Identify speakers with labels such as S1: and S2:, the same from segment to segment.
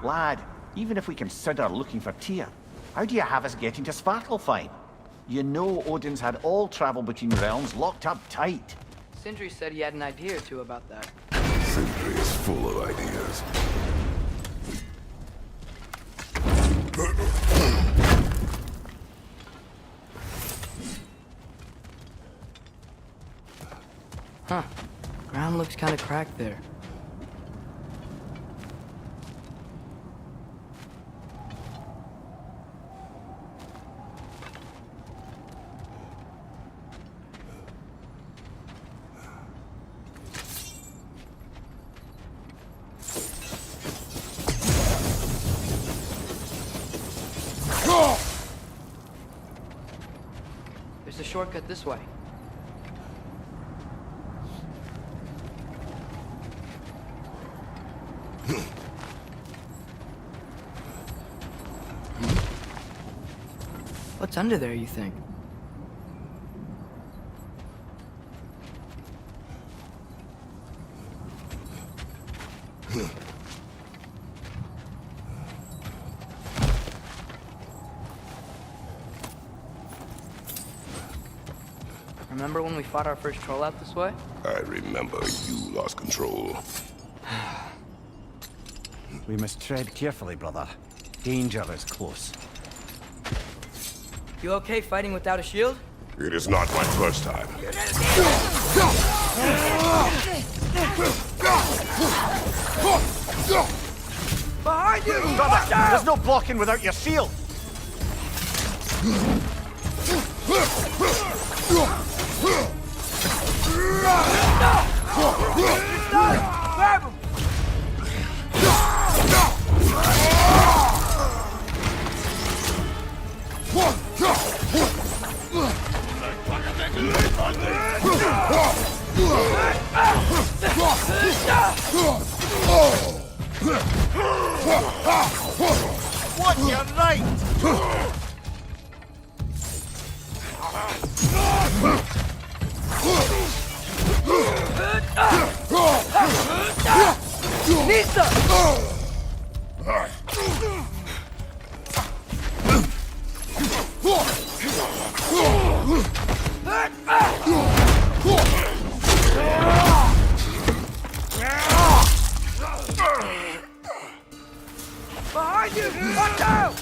S1: Lad, even if we consider looking for Tyr, how do you have us getting to Svartalfheim? You know Odin's had all travel between realms locked up tight.
S2: Sindri said he had an idea or two about that.
S3: Sindri is full of ideas.
S2: Huh. Ground looks kind of cracked there. There's a shortcut this way. What's under there, you think? Remember when we fought our first troll out this way?
S3: I remember you lost control.
S1: We must tread carefully, brother. Danger is close.
S2: You okay fighting without a shield?
S3: It is not my first time.
S2: Behind you!
S1: Brother, there's no blocking without your shield!
S2: Grab him!
S1: What? You're right!
S2: Nisa! Behind you! Watch out!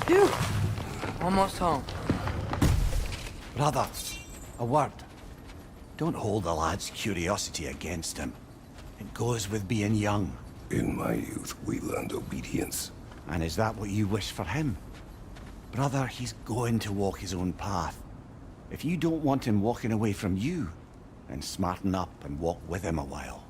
S2: Phew! Almost home.
S1: Brother, a word. Don't hold the lad's curiosity against him. It goes with being young.
S3: In my youth, we learned obedience.
S1: And is that what you wish for him? Brother, he's going to walk his own path. If you don't want him walking away from you, then smarten up and walk with him a while.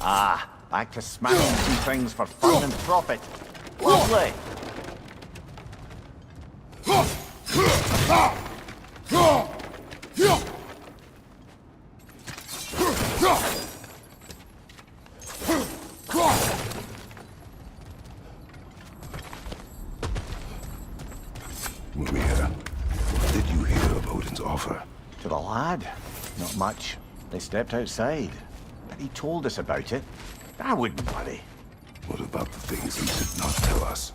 S1: Ah, back to smashing some things for fun and profit. Lovely.
S3: Maria, what did you hear of Odin's offer?
S1: To the lad? Not much. They stepped outside. But he told us about it. I wouldn't worry.
S3: What about the things he did not tell us?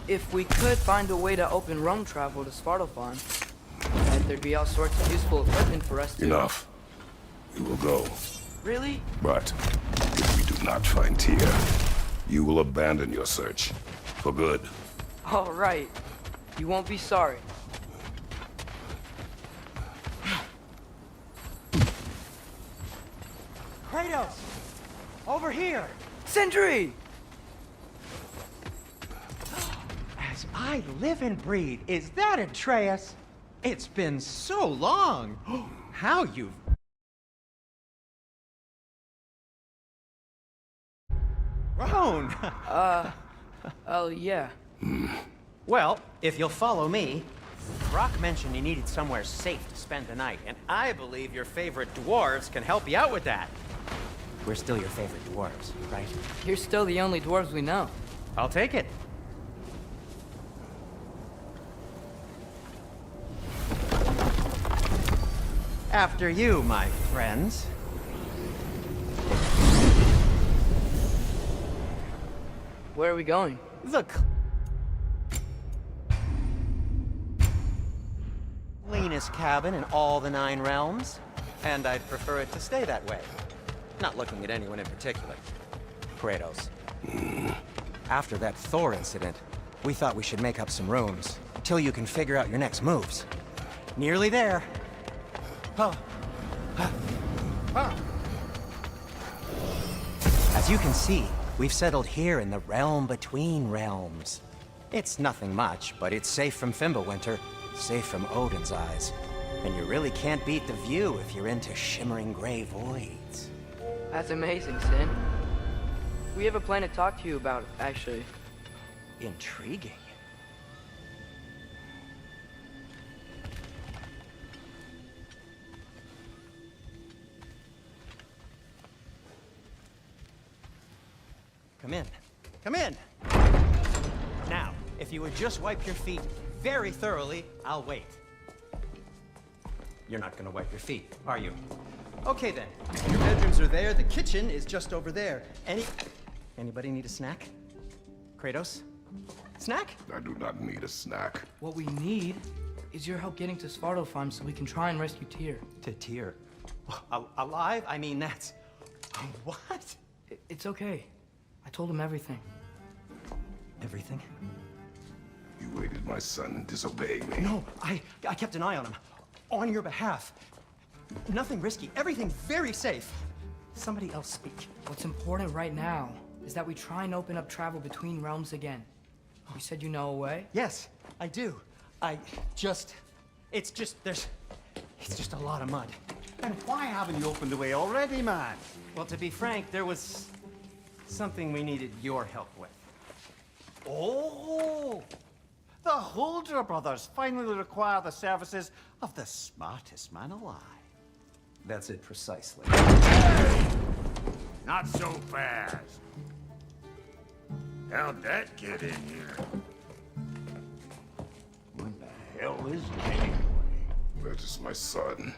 S2: If we could find a way to open Rome travel to Svartalfheim, bet there'd be all sorts of useful equipment for us to...
S3: Enough. We will go.
S2: Really?
S3: But if we do not find Tyr, you will abandon your search. For good.
S2: All right. You won't be sorry.
S4: Kratos! Over here!
S2: Sindri!
S4: As I live and breathe, is that Atreus? It's been so long! How you've... Roan!
S2: Oh, yeah.
S4: Well, if you'll follow me, Brock mentioned you needed somewhere safe to spend the night, and I believe your favorite dwarves can help you out with that. We're still your favorite dwarves, right?
S2: You're still the only dwarves we know.
S4: I'll take it. After you, my friends.
S2: Where are we going?
S4: The cleanest cabin in all the 9 realms, and I'd prefer it to stay that way. Not looking at anyone in particular. Kratos. After that Thor incident, we thought we should make up some rooms, till you can figure out your next moves. Nearly there. As you can see, we've settled here in the realm between realms. It's nothing much, but it's safe from Fimbulwinter, safe from Odin's eyes. And you really can't beat the view if you're into shimmering gray voids.
S2: That's amazing, Sin. We have a plan to talk to you about, actually.
S4: Intriguing. Come in. Come in! Now, if you would just wipe your feet very thoroughly, I'll wait. You're not gonna wipe your feet, are you? Okay then. Your bedrooms are there, the kitchen is just over there. Anybody need a snack? Kratos? Snack?
S3: I do not need a snack.
S2: What we need is your help getting to Svartalfheim so we can try and rescue Tyr.
S4: To Tyr. Alive? I mean, that's... What?
S2: It's okay. I told him everything.
S4: Everything?
S3: You aided my son disobeying me.
S4: No, I kept an eye on him. On your behalf. Nothing risky. Everything very safe. Somebody else speak.
S2: What's important right now is that we try and open up travel between realms again. You said you know a way?
S4: Yes, I do. It's just a lot of mud.
S1: And why haven't you opened the way already, man?
S4: Well, to be frank, there was something we needed your help with.
S1: Oh! The Holder brothers finally require the services of the smartest man alive.
S4: That's it precisely.
S5: Not so fast. How'd that get in here? What the hell is it anyway?
S3: That is my son.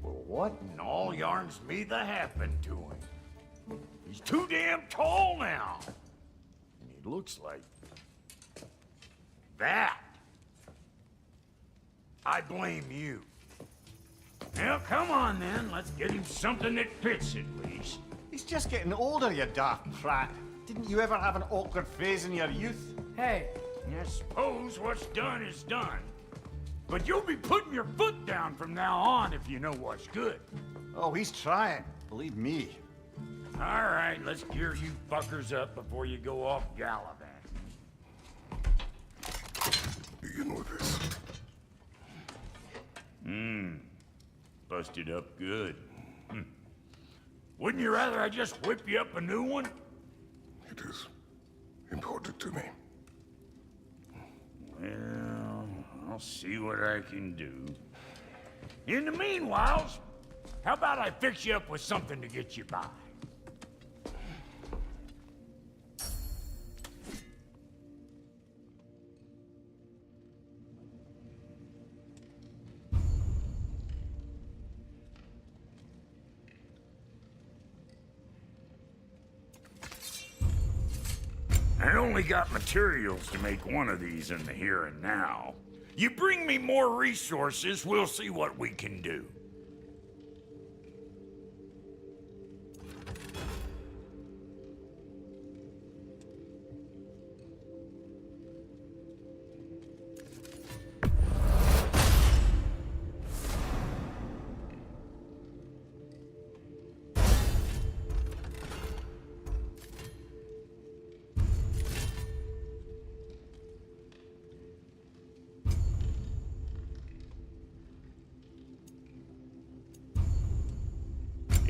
S5: Well, what in all yarns me that happened to him? He's too damn tall now. And he looks like... that. I blame you. Well, come on then. Let's get him something that fits at least.
S1: He's just getting older, you daft prat. Didn't you ever have an awkward phase in your youth?
S2: Hey,
S5: I suppose what's done is done. But you'll be putting your foot down from now on if you know what's good.
S1: Oh, he's trying. Believe me.
S5: All right, let's gear you fuckers up before you go off gallivanting.
S3: Begin with this.
S5: Busted up good. Wouldn't you rather I just whip you up a new one?
S3: It is important to me.
S5: Well, I'll see what I can do. In the meanwhile, how about I fix you up with something to get you by? I only got materials to make one of these in the here and now. You bring me more resources, we'll see what we can do.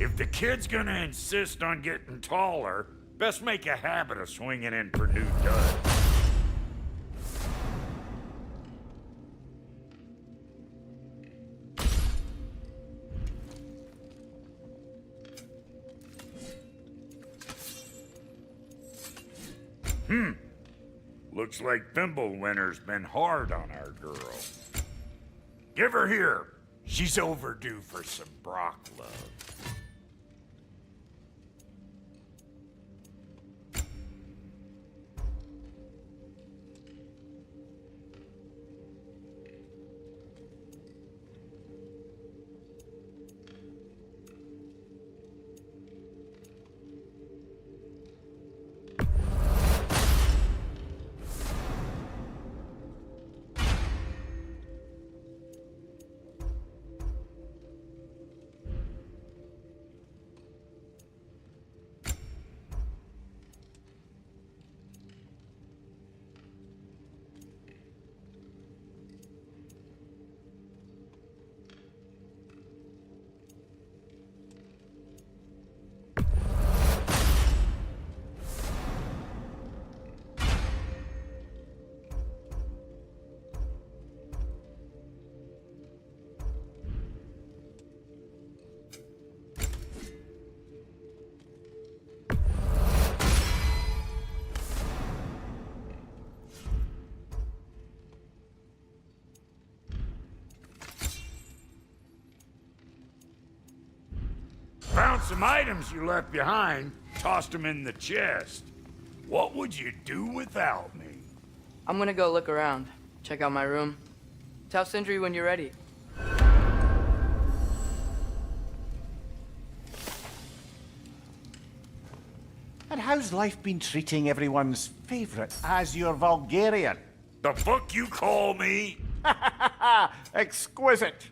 S5: If the kid's gonna insist on getting taller, best make a habit of swinging in for new duds. Looks like Thimblewinter's been hard on our girl. Give her here. She's overdue for some Brock love. Found some items you left behind, tossed them in the chest. What would you do without me?
S2: I'm gonna go look around, check out my room. Tell Sindri when you're ready.
S1: And how's life been treating everyone's favorite Azure Vulgarian?
S5: The fuck you call me?
S1: Exquisite.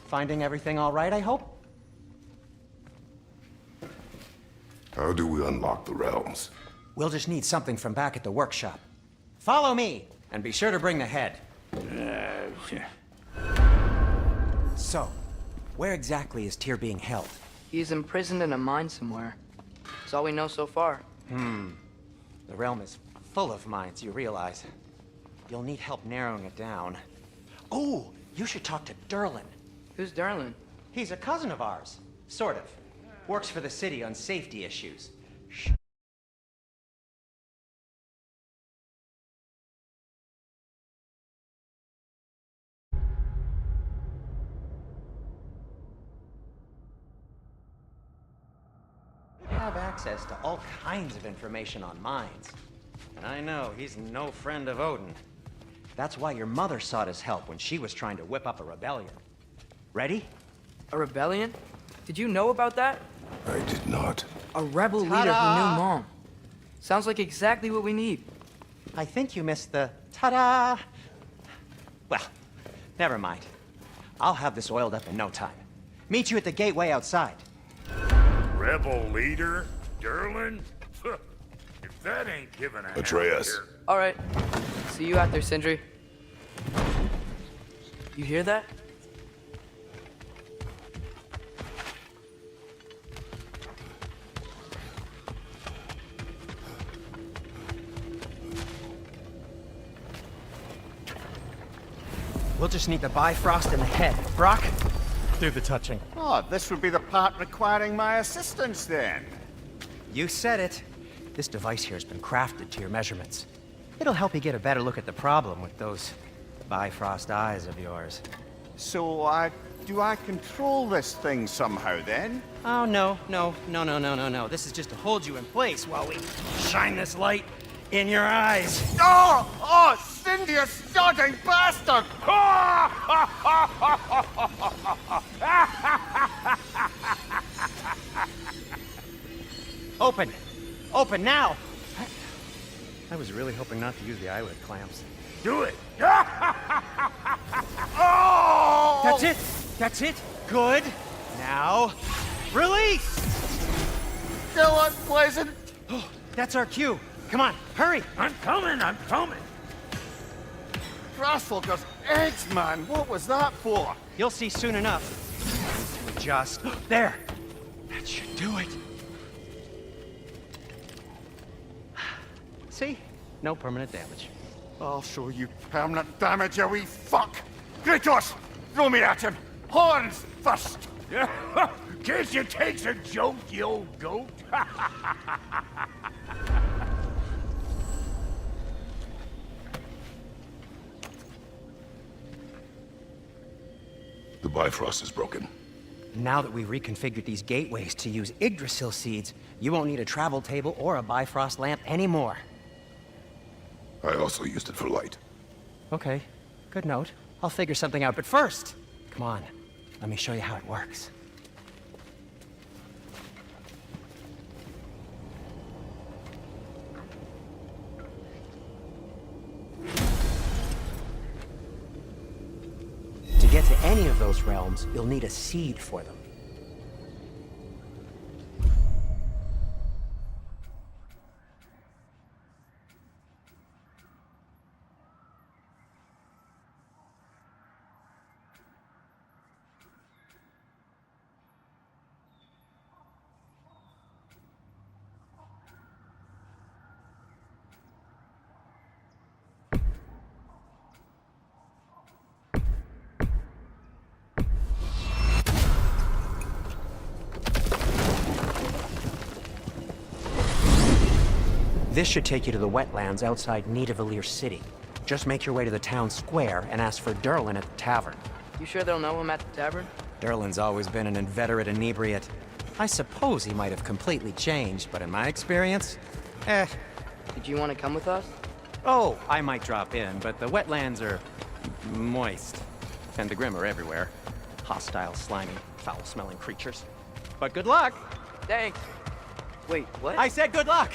S4: Finding everything all right, I hope?
S3: we unlock the realms?
S4: We'll just need something from back at the workshop. Follow me, and be sure to bring the head. So, where exactly is Tyr being held?
S2: He's imprisoned in a mine somewhere. That's all we know so far.
S4: The realm is full of mines, you realize. You'll need help narrowing it down. Oh, you should talk to Durlin.
S2: Who's Darlin?
S4: He's a cousin of ours. Sort of. Works for the city on safety issues. Have access to all kinds of information on mines. And I know he's no friend of Odin. That's why your mother sought his help when she was trying to whip up a rebellion. Ready?
S2: A rebellion? Did you know about that?
S3: I did not.
S2: A rebel leader who knew Mom. Sounds like exactly what we need.
S4: I think you missed the ta-da. Well, never mind. I'll have this oiled up in no time. Meet you at the gateway outside.
S5: Rebel leader? Durlin? If that ain't giving a
S3: Atreus.
S5: hand here-
S2: All right. See you out there, Sindri. You hear that?
S4: We'll just need the Bifrost in the head. Brock, do the touching.
S1: Oh, this would be the part requiring my assistance then.
S4: You said it. This device here has been crafted to your measurements. It'll help you get a better look at the problem with those Bifrost eyes of yours.
S1: So, do I control this thing somehow then?
S4: Oh, no. This is just to hold you in place while we shine this light in your eyes.
S1: Oh, Cindy, you starting bastard!
S4: Open! Open now! I was really hoping not to use the eyelid clamps.
S5: Do it!
S1: Oh!
S4: That's it! That's it! Good! Now, release!
S1: Still unpleasant.
S4: Oh, that's our cue. Come on, hurry!
S5: I'm coming!
S1: Grassfolkers, eggs, man. What was that for?
S4: You'll see soon enough. Need to adjust. There! That should do it. See? No permanent damage.
S1: I'll show you permanent damage, you wee fuck. Kratos, throw me at him. Horns first.
S5: Guess you takes a joke, you old goat.
S3: The Bifrost is broken.
S4: Now that we've reconfigured these gateways to use Yggdrasil seeds, you won't need a travel table or a Bifrost lamp anymore.
S3: I also used it for light.
S4: Okay, good note. I'll figure something out, but first, come on, let me show you how it works. To get to any of those realms, you'll need a seed for them. This should take you to the wetlands outside Nidavellir City. Just make your way to the town square and ask for Durlin at the tavern.
S2: You sure they'll know him at the tavern?
S4: Durlin's always been an inveterate inebriate. I suppose he might have completely changed, but in my experience,
S2: Did you want to come with us?
S4: Oh, I might drop in, but the wetlands are moist. And the Grim are everywhere. Hostile, slimy, foul-smelling creatures. But good luck!
S2: Thanks. Wait, what?
S4: I said good luck!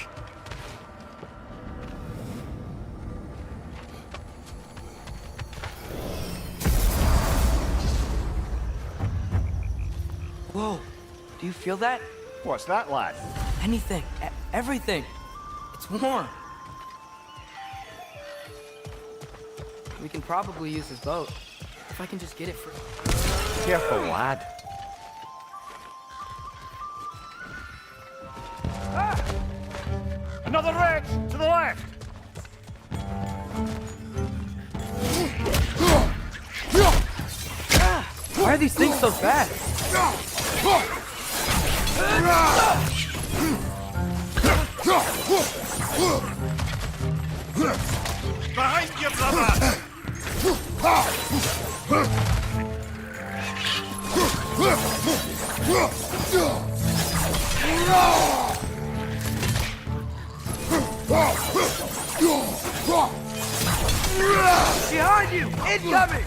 S2: Whoa. Do you feel that?
S1: What's that, lad?
S2: Anything. everything. It's warm. We can probably use this boat. If I can just get it for...
S1: Careful, lad.
S5: Another wreck to the left!
S2: Why are these things so fast?
S5: Behind you, brother!
S2: Behind you! Incoming!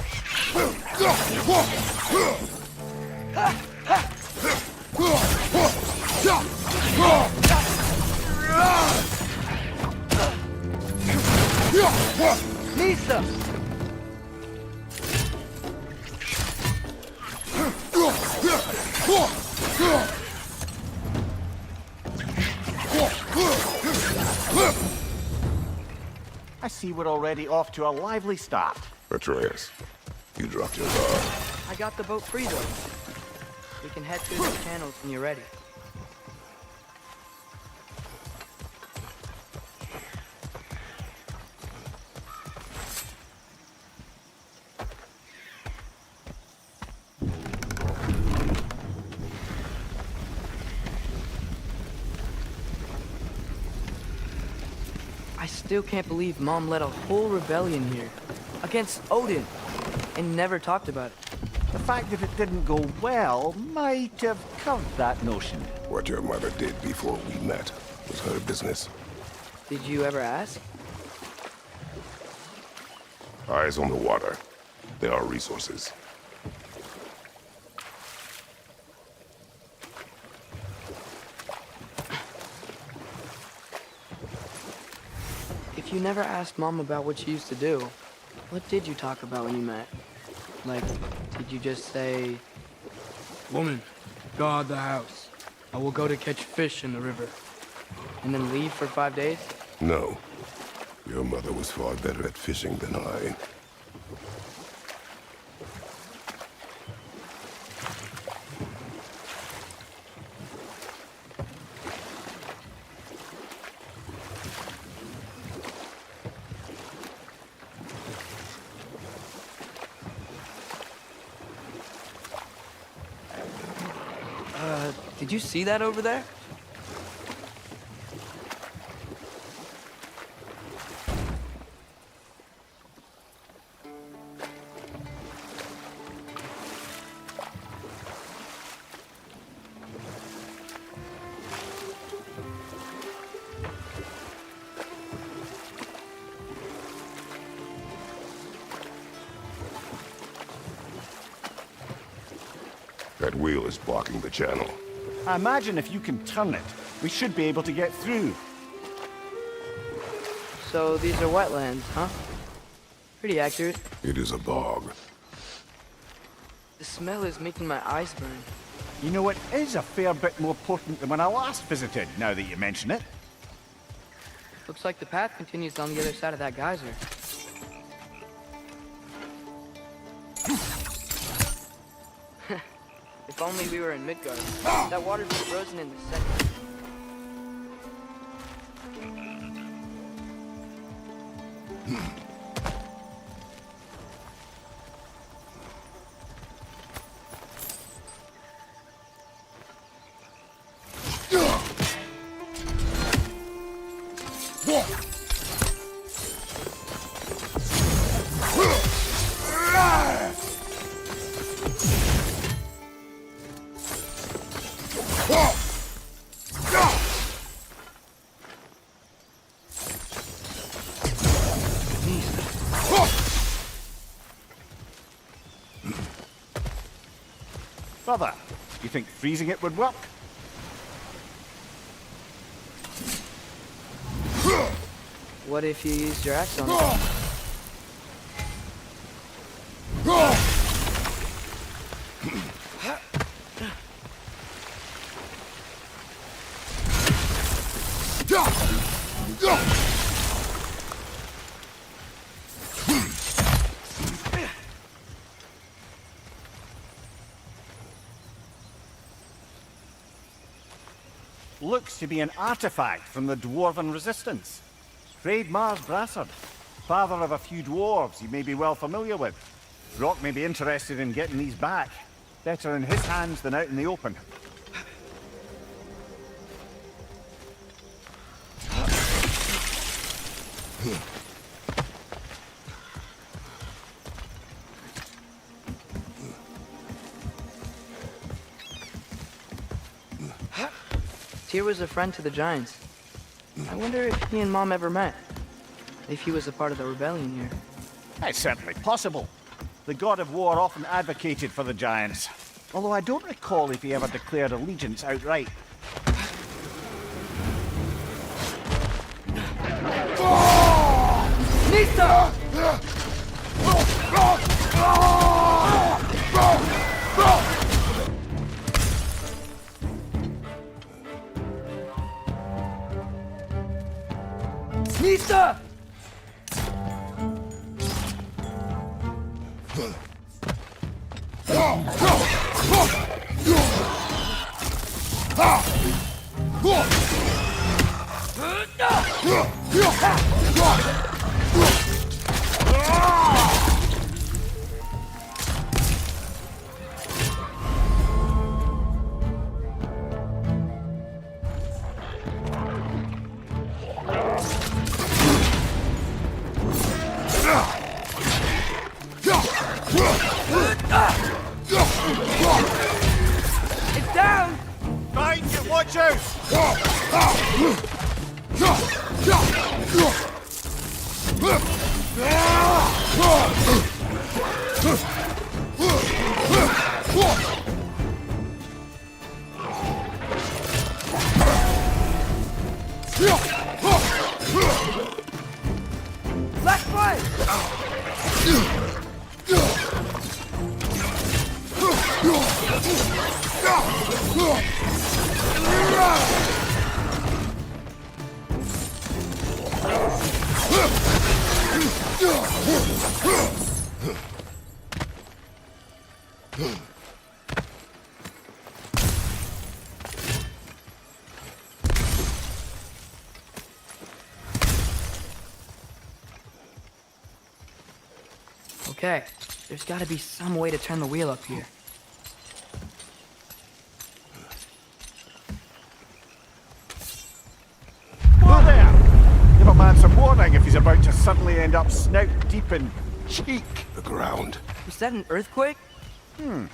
S2: Lisa!
S1: I see we're already off to a lively start.
S3: Atreus, you dropped your guard.
S2: I got the boat free though. We can head through the channels when you're ready. I still can't believe Mom led a whole rebellion here against Odin and never talked about it.
S1: The fact that it didn't go well might have curved that notion.
S3: What your mother did before we met was her business.
S2: Did you ever ask?
S3: Eyes on the water. There are resources.
S2: If you never asked Mom about what she used to do, what did you talk about when you met? Like, did you just say, "Woman, guard the house. I will go to catch fish in the river," and then leave for 5 days?
S3: No. Your mother was far better at fishing than I.
S2: Did you see that over there?
S3: That wheel is blocking the channel.
S1: I imagine if you can turn it, we should be able to get through.
S2: So these are wetlands, huh? Pretty accurate.
S3: It is a bog.
S2: The smell is making my eyes burn.
S1: You know, it is a fair bit more potent than when I last visited, now that you mention it.
S2: Looks like the path continues on the other side of that geyser. If only we were in Midgard. That water's been frozen in the center.
S1: Brother, you think freezing it would work?
S2: What if you used your axe on it?
S1: Looks to be an artifact from the Dwarven Resistance. Freyed Mars Brassard, father of a few dwarves you may be well familiar with. Rock may be interested in getting these back. Better in his hands than out in the open.
S2: Tyr was a friend to the Giants. I wonder if he and Mom ever met. If he was a part of the rebellion here.
S1: It's certainly possible. The God of War often advocated for the Giants. Although I don't recall if he ever declared allegiance outright.
S2: Nista! Nista! It's down!
S1: Right, watch out!
S2: Black Flight! Okay, there's gotta be some way to turn the wheel up here.
S1: Whoa there! Give a man some warning if he's about to suddenly end up snout deep in cheek.
S3: The ground.
S2: Was that an earthquake?
S1: An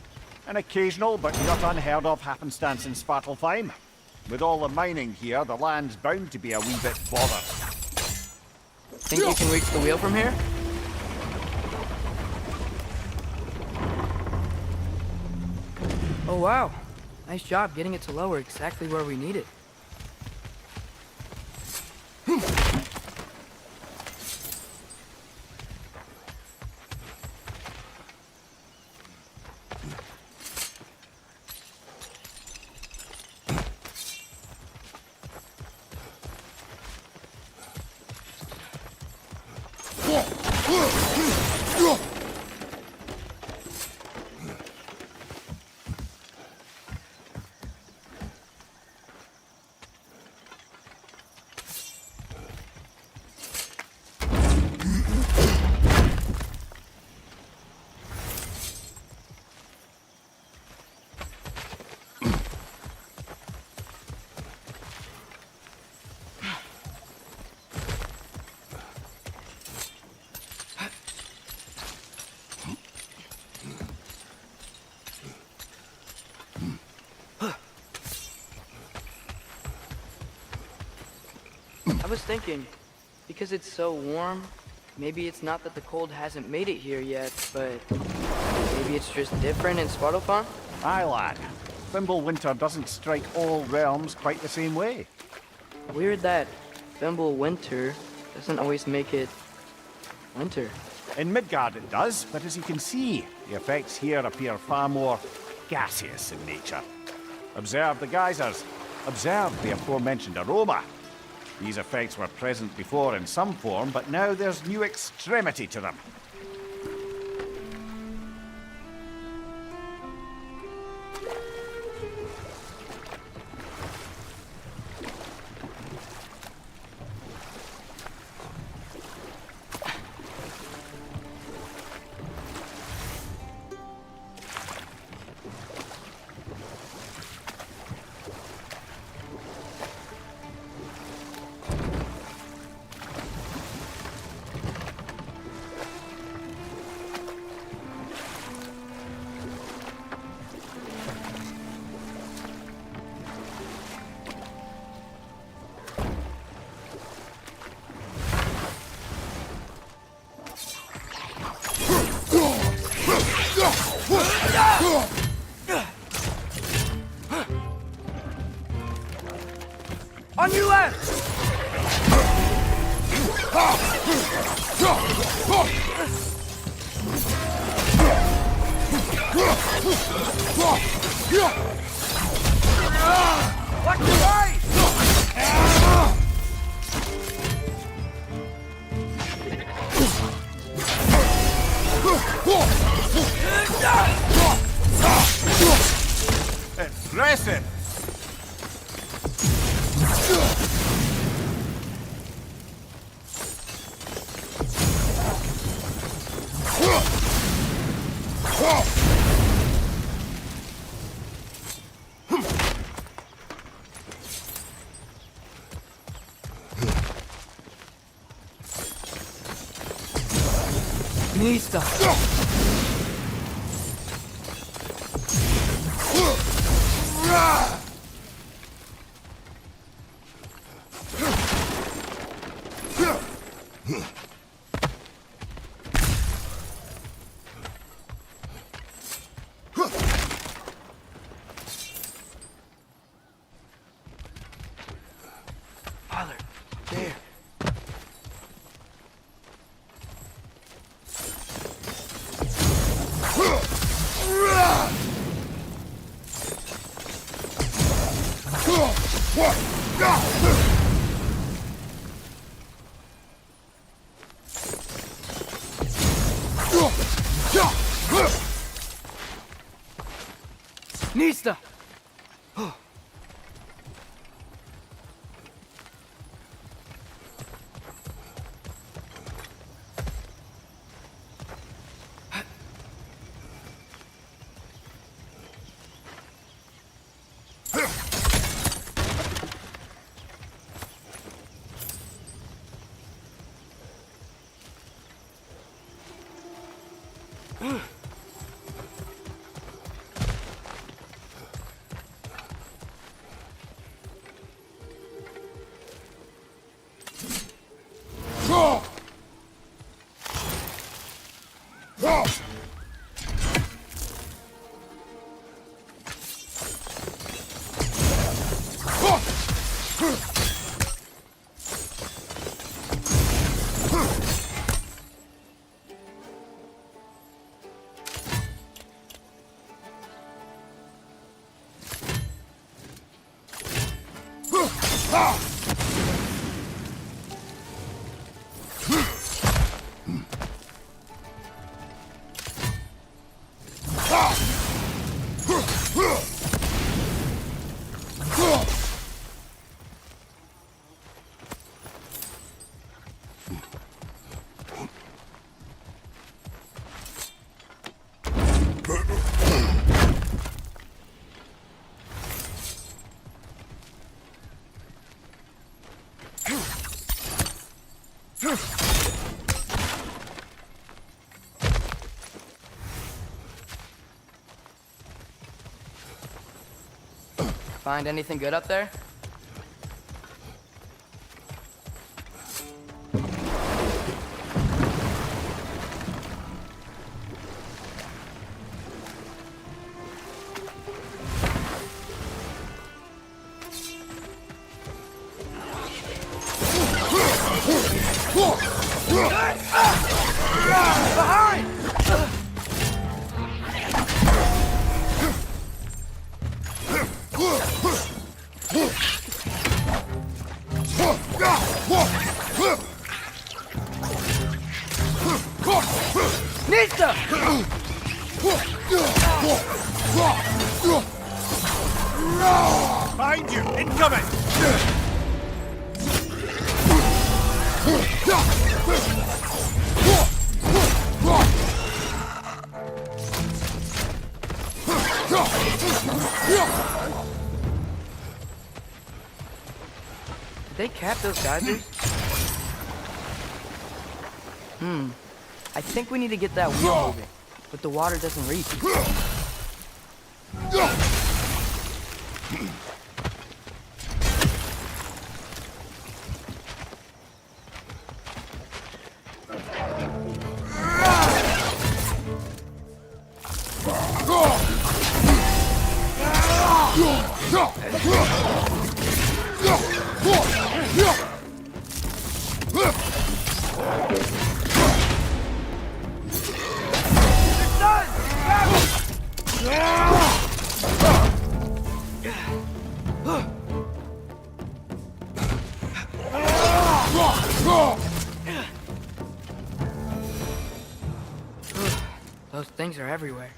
S1: occasional but not unheard of happenstance in Svartalfheim. With all the mining here, the land's bound to be a wee bit bothered.
S2: Think you can reach the wheel from here? Oh wow, nice job getting it to lower exactly where we need it. I was thinking, because it's so warm, maybe it's not that the cold hasn't made it here yet, but maybe it's just different in Svartalfheim?
S1: Aye, lad. Fimbulwinter doesn't strike all realms quite the same way.
S2: Weird that Fimbulwinter doesn't always make it winter.
S1: In Midgard it does, but as you can see, the effects here appear far more gaseous in nature. Observe the geysers. Observe the aforementioned aroma. These effects were present before in some form, but now there's new extremity to them.
S2: On your left! Watch your right!
S1: Impressive!
S2: Nista! Father, there. Nista! Find anything good up there? Behind! Nista!
S1: Behind you! Incoming!
S2: Did they cap those geysers? I think we need to get that wheel moving, but the water doesn't reach. Those things are everywhere.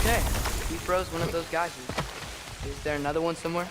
S2: Okay, he froze one of those geysers. Is there another one somewhere?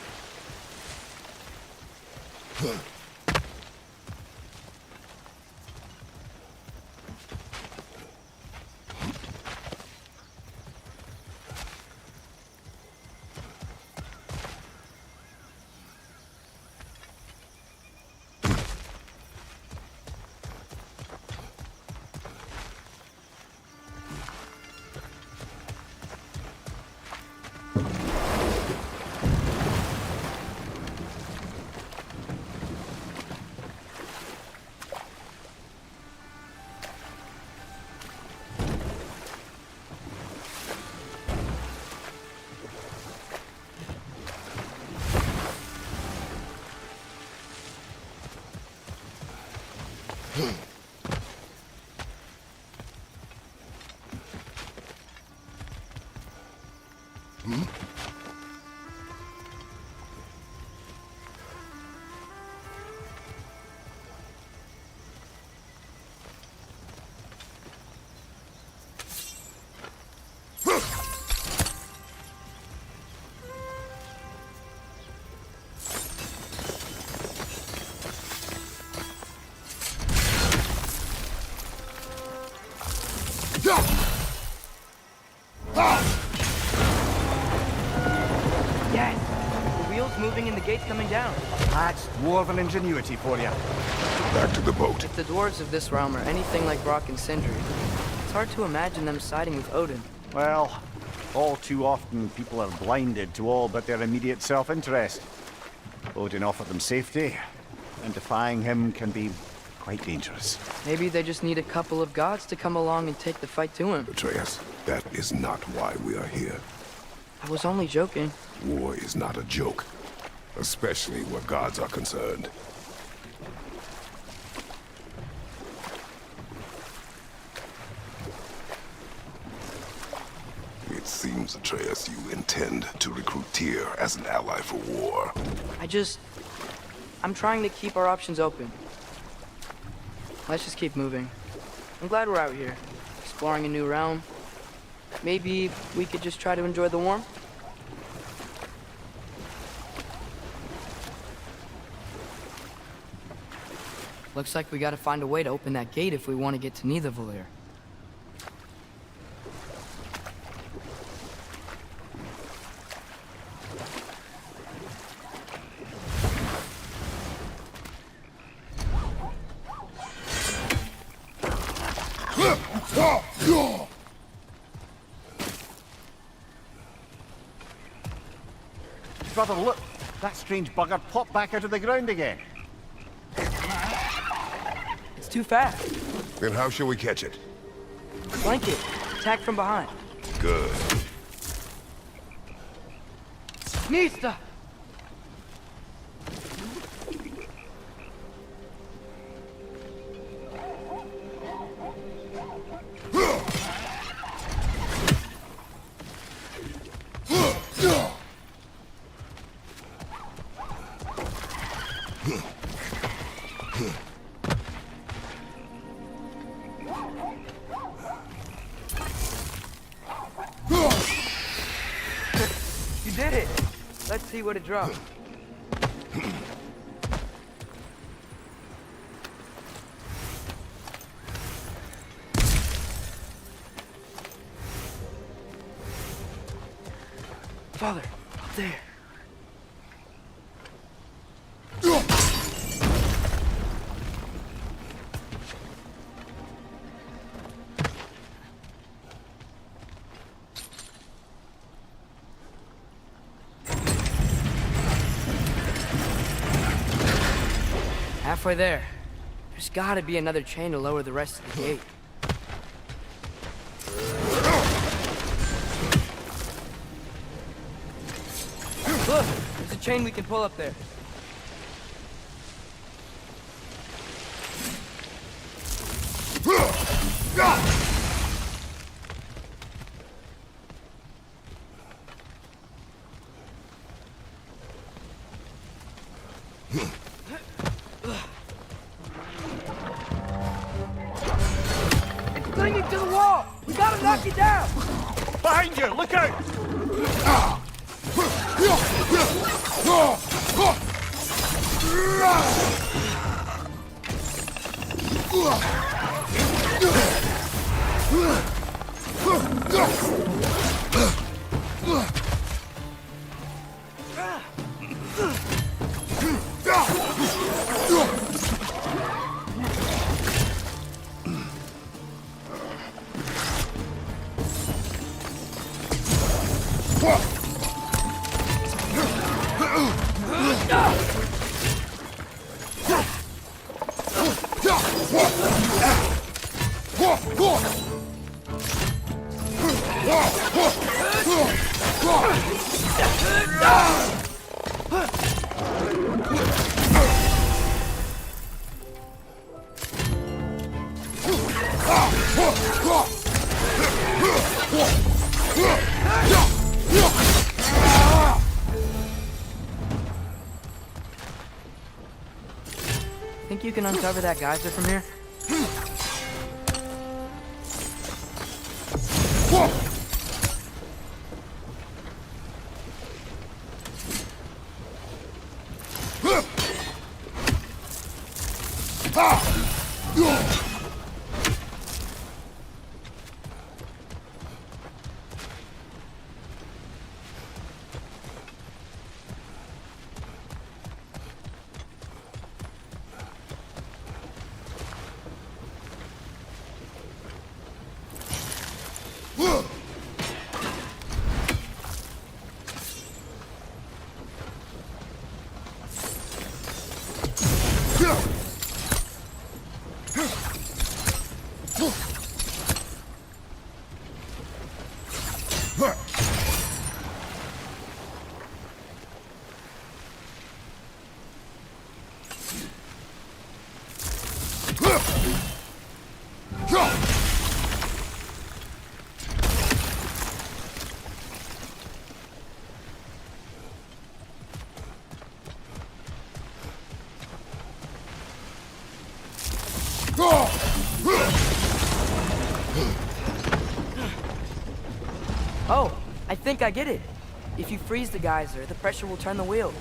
S2: Yes! The wheel's moving and the gate's coming down.
S1: That's dwarven ingenuity for you.
S3: Back to the boat.
S2: If the dwarves of this realm are anything like Brock and Sindri, it's hard to imagine them siding with Odin.
S1: Well, all too often people are blinded to all but their immediate self-interest. Odin offered them safety, and defying him can be quite dangerous.
S2: Maybe they just need a couple of gods to come along and take the fight to him.
S3: Atreus, that is not why we are here.
S2: I was only joking.
S3: War is not a joke, especially where gods are concerned. It seems, Atreus, you intend to recruit Tyr as an ally for war.
S2: I'm trying to keep our options open. Let's just keep moving. I'm glad we're out here, exploring a new realm. maybe we could just try to enjoy the warmth? Looks like we gotta find a way to open that gate if we want to get to Nidavellir.
S1: Brother, look! That strange bugger popped back out of the ground again.
S2: It's too fast.
S3: Then how shall we catch it?
S2: Flank it. Attack from behind.
S3: Good.
S2: Nista! You did it! Let's see what it drops. Father, up there. Halfway there. There's gotta be another chain to lower the rest of the gate. Look, there's a chain we can pull up there. It's clinging to the wall! We gotta knock it down!
S1: Behind you! Look out!
S2: Think you can uncover that geyser from here? think I get it. If you freeze the geyser, the pressure will turn the wheel.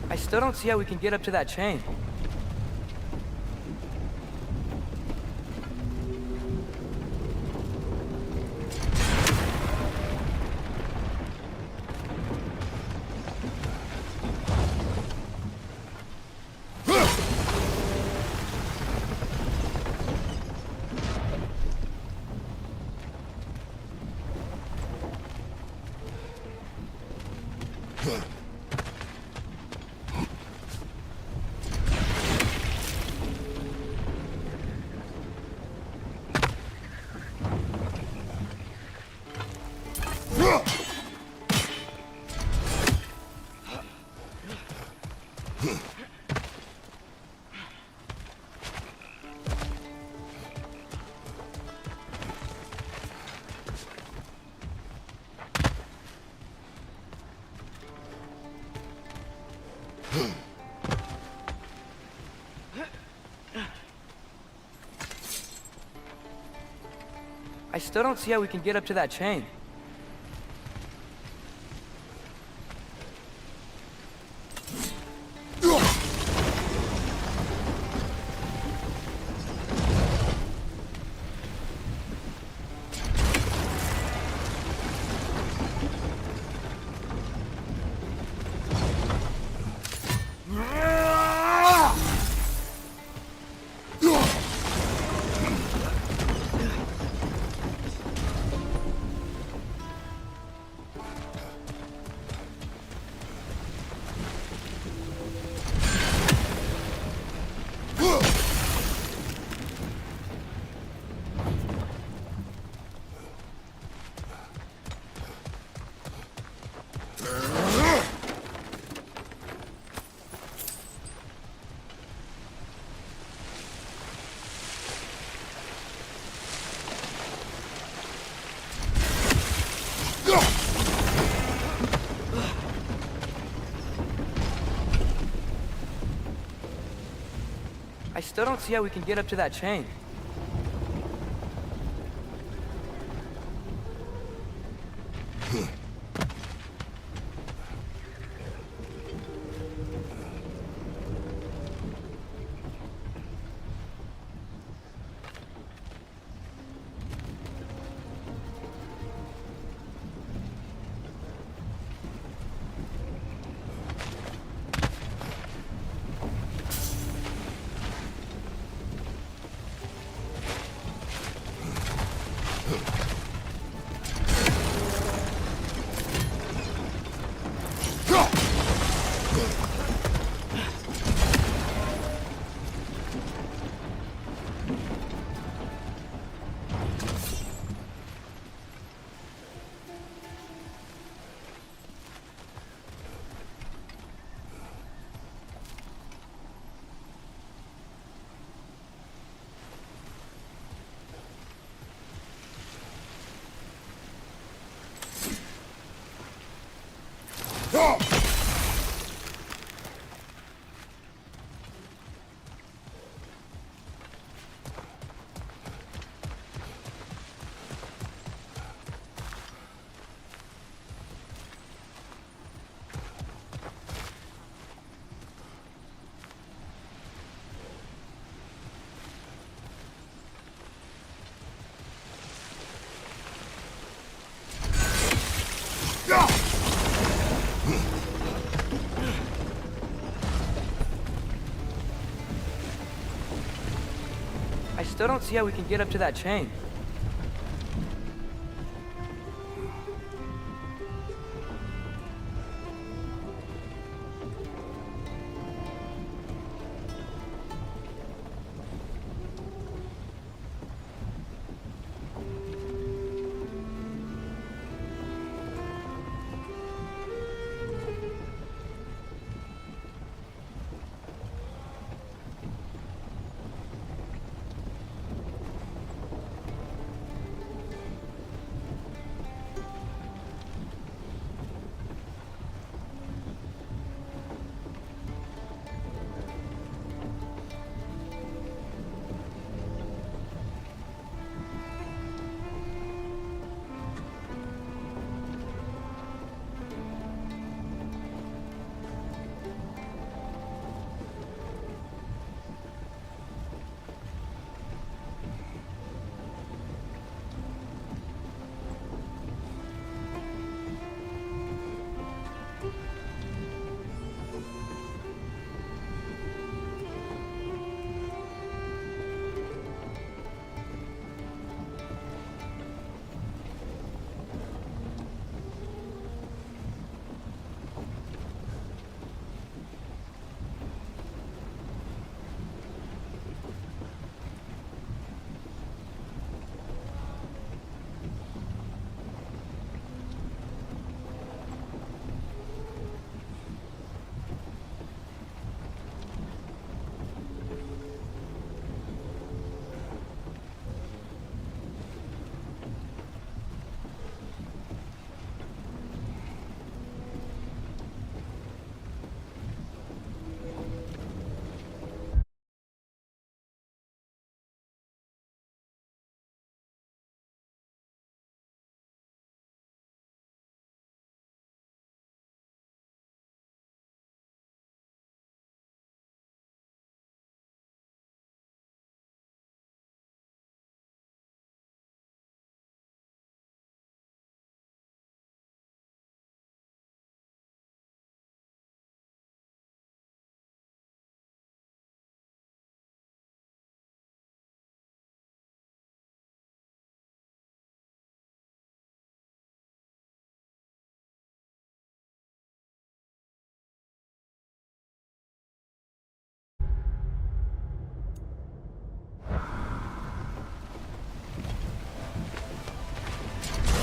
S2: I still don't see how we can get up to that chain. I still don't see how we can get up to that chain. I still don't see how we can get up to that chain. still don't see how we can get up to that chain.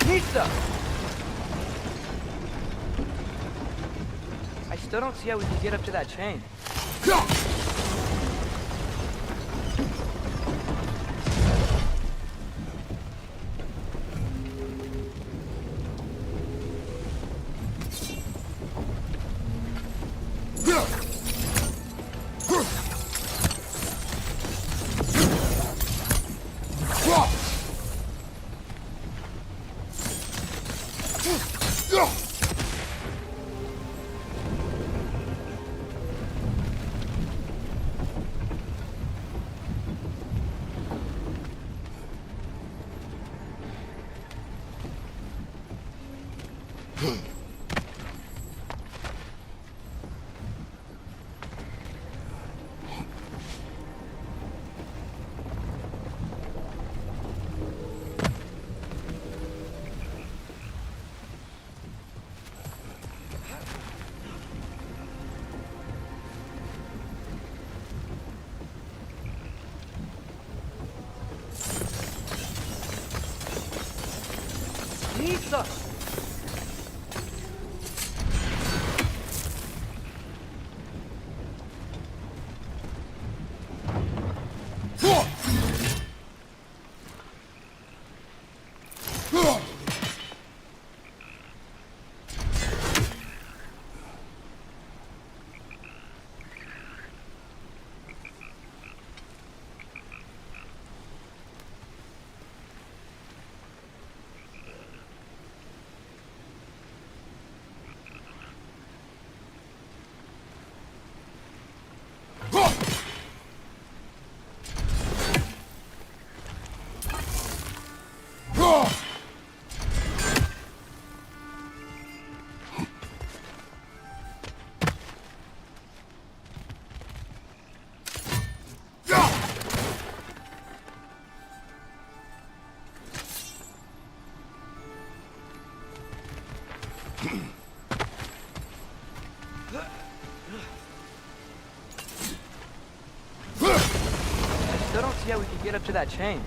S2: Pizza! I still don't see how we can get up to that chain. Pizza! I still don't see how we could get up to that chain.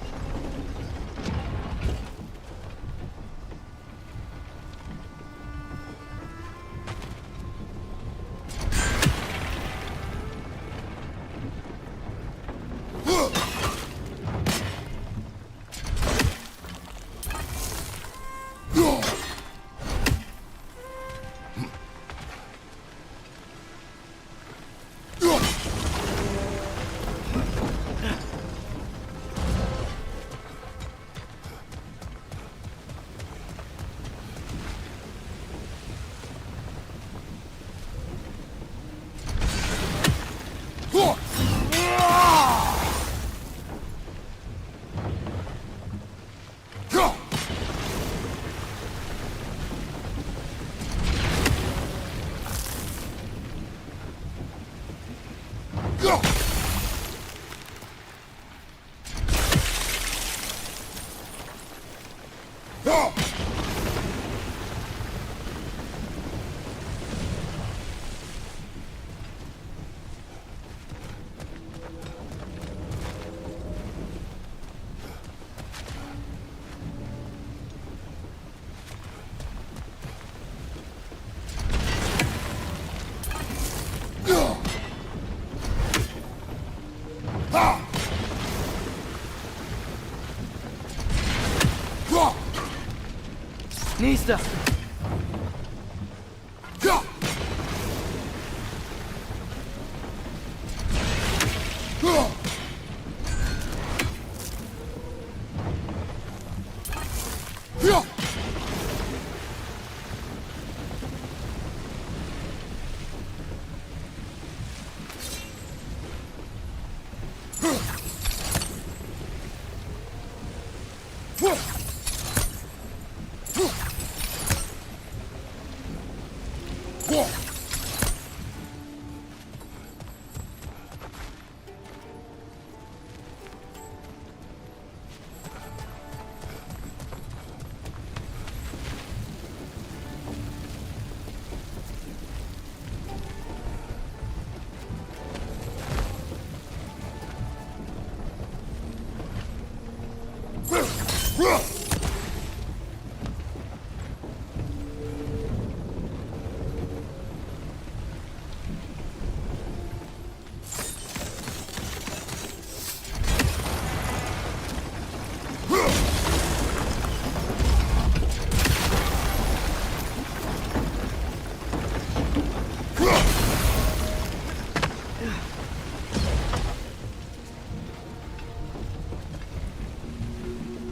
S2: Nista!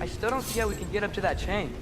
S2: I still don't see how we can get up to that chain.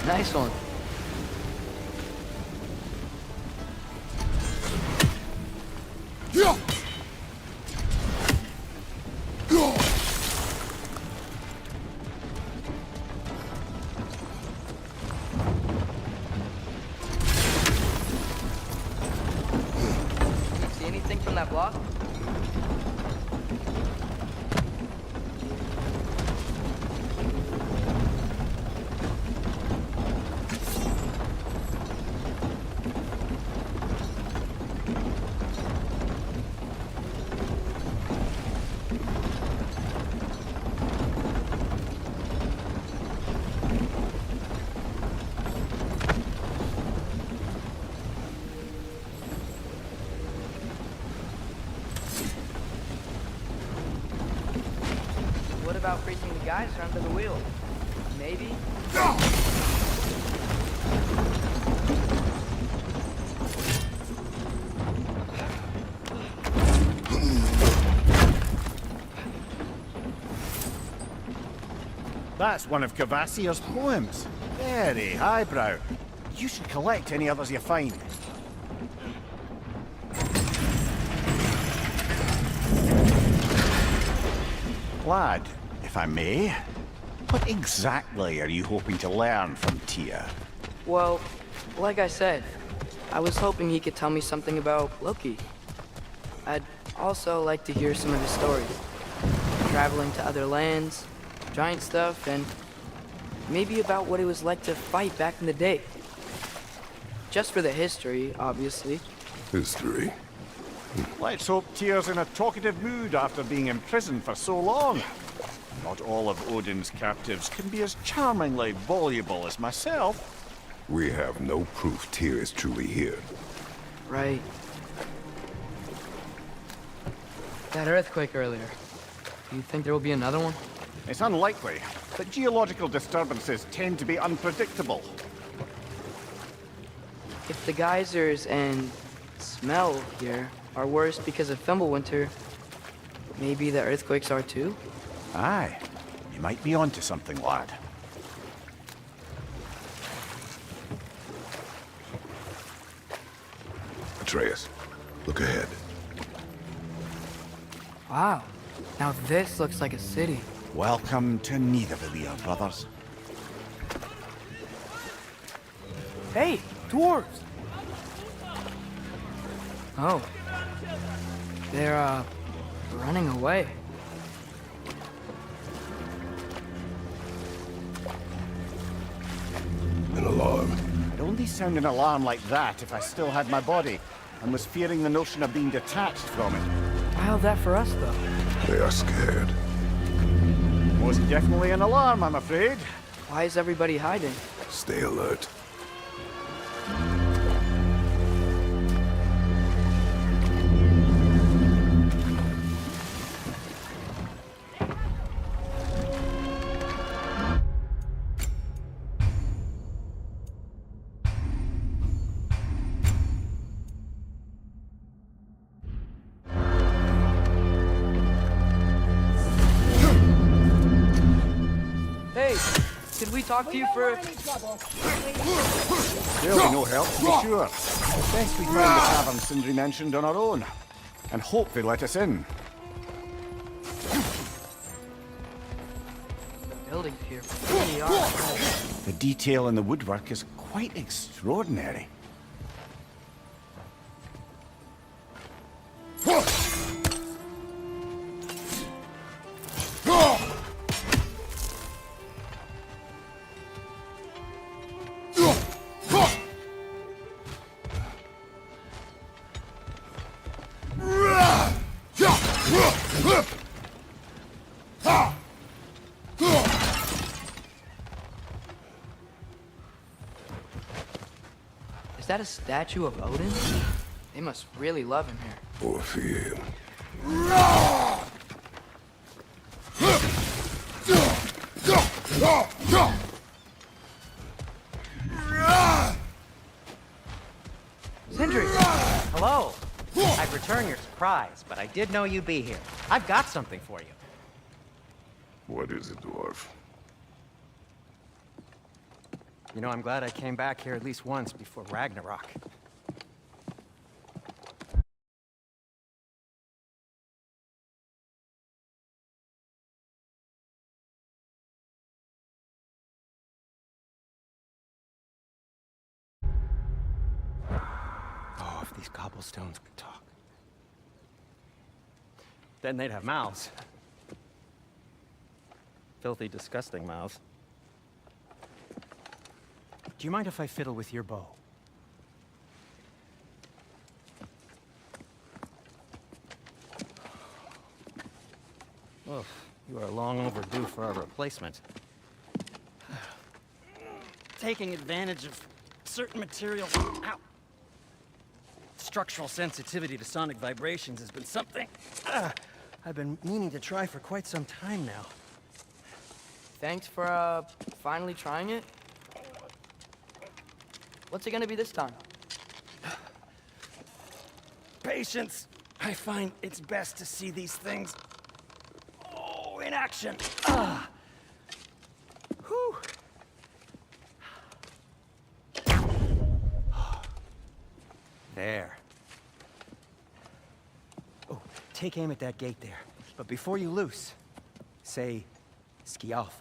S2: Nice one. See anything from that block? What about freezing the geyser under the wheel? Maybe?
S1: That's one of Cavassier's poems. Very highbrow. You should collect any others you find. Lad, if I may, what exactly are you hoping to learn from Tyr?
S2: Well, like I said, I was hoping he could tell me something about Loki. I'd also like to hear some of his stories. Traveling to other lands, giant stuff, and maybe about what it was like to fight back in the day. Just for the history, obviously.
S3: History.
S1: Let's hope Tyr's in a talkative mood after being imprisoned for so long. Not all of Odin's captives can be as charmingly voluble as myself.
S3: We have no proof Tyr is truly here.
S2: Right. That earthquake earlier. Do you think there will be another one?
S1: It's unlikely, but geological disturbances tend to be unpredictable.
S2: If the geysers and smell here are worse because of Fimbulwinter, maybe the earthquakes are too?
S1: Aye, you might be onto something, lad.
S3: Atreus, look ahead.
S2: Wow. Now this looks like a city.
S1: Welcome to Nidavellir, brothers.
S2: Hey, dwarves! Oh. They're, running away.
S3: An alarm.
S1: I'd only sound an alarm like that if I still had my body, and was fearing the notion of being detached from it.
S2: How's that for us, though?
S3: They are scared.
S1: Most definitely an alarm, I'm afraid.
S2: Why is everybody hiding?
S3: Stay alert.
S2: Hey, could we talk to you for...
S1: There'll be no help, to be sure. Best we find the tavern Sindri mentioned on our own, and hope they let us in.
S2: The buildings here really are.
S1: The detail in the woodwork is quite extraordinary.
S2: Is that a statue of Odin? They must really love him here.
S3: Or fear.
S2: Sindri! Hello!
S4: I'd return your surprise, but I did know you'd be here. I've got something for you.
S3: What is it, dwarf?
S4: You know, I'm glad I came back here at least once before Ragnarok. Oh, if these cobblestones could talk. Then they'd have mouths. Filthy, disgusting mouths. Do you mind if I fiddle with your bow? Oh, you are long overdue for a replacement. Taking advantage of certain materials. Ow. Structural sensitivity to sonic vibrations has been something I've been meaning to try for quite some time now.
S2: Thanks for, finally trying it. What's it gonna be this time?
S4: Patience. I find it's best to see these things, in action. Whew. There. Oh, take aim at that gate there. But before you loose, say, Skialfa.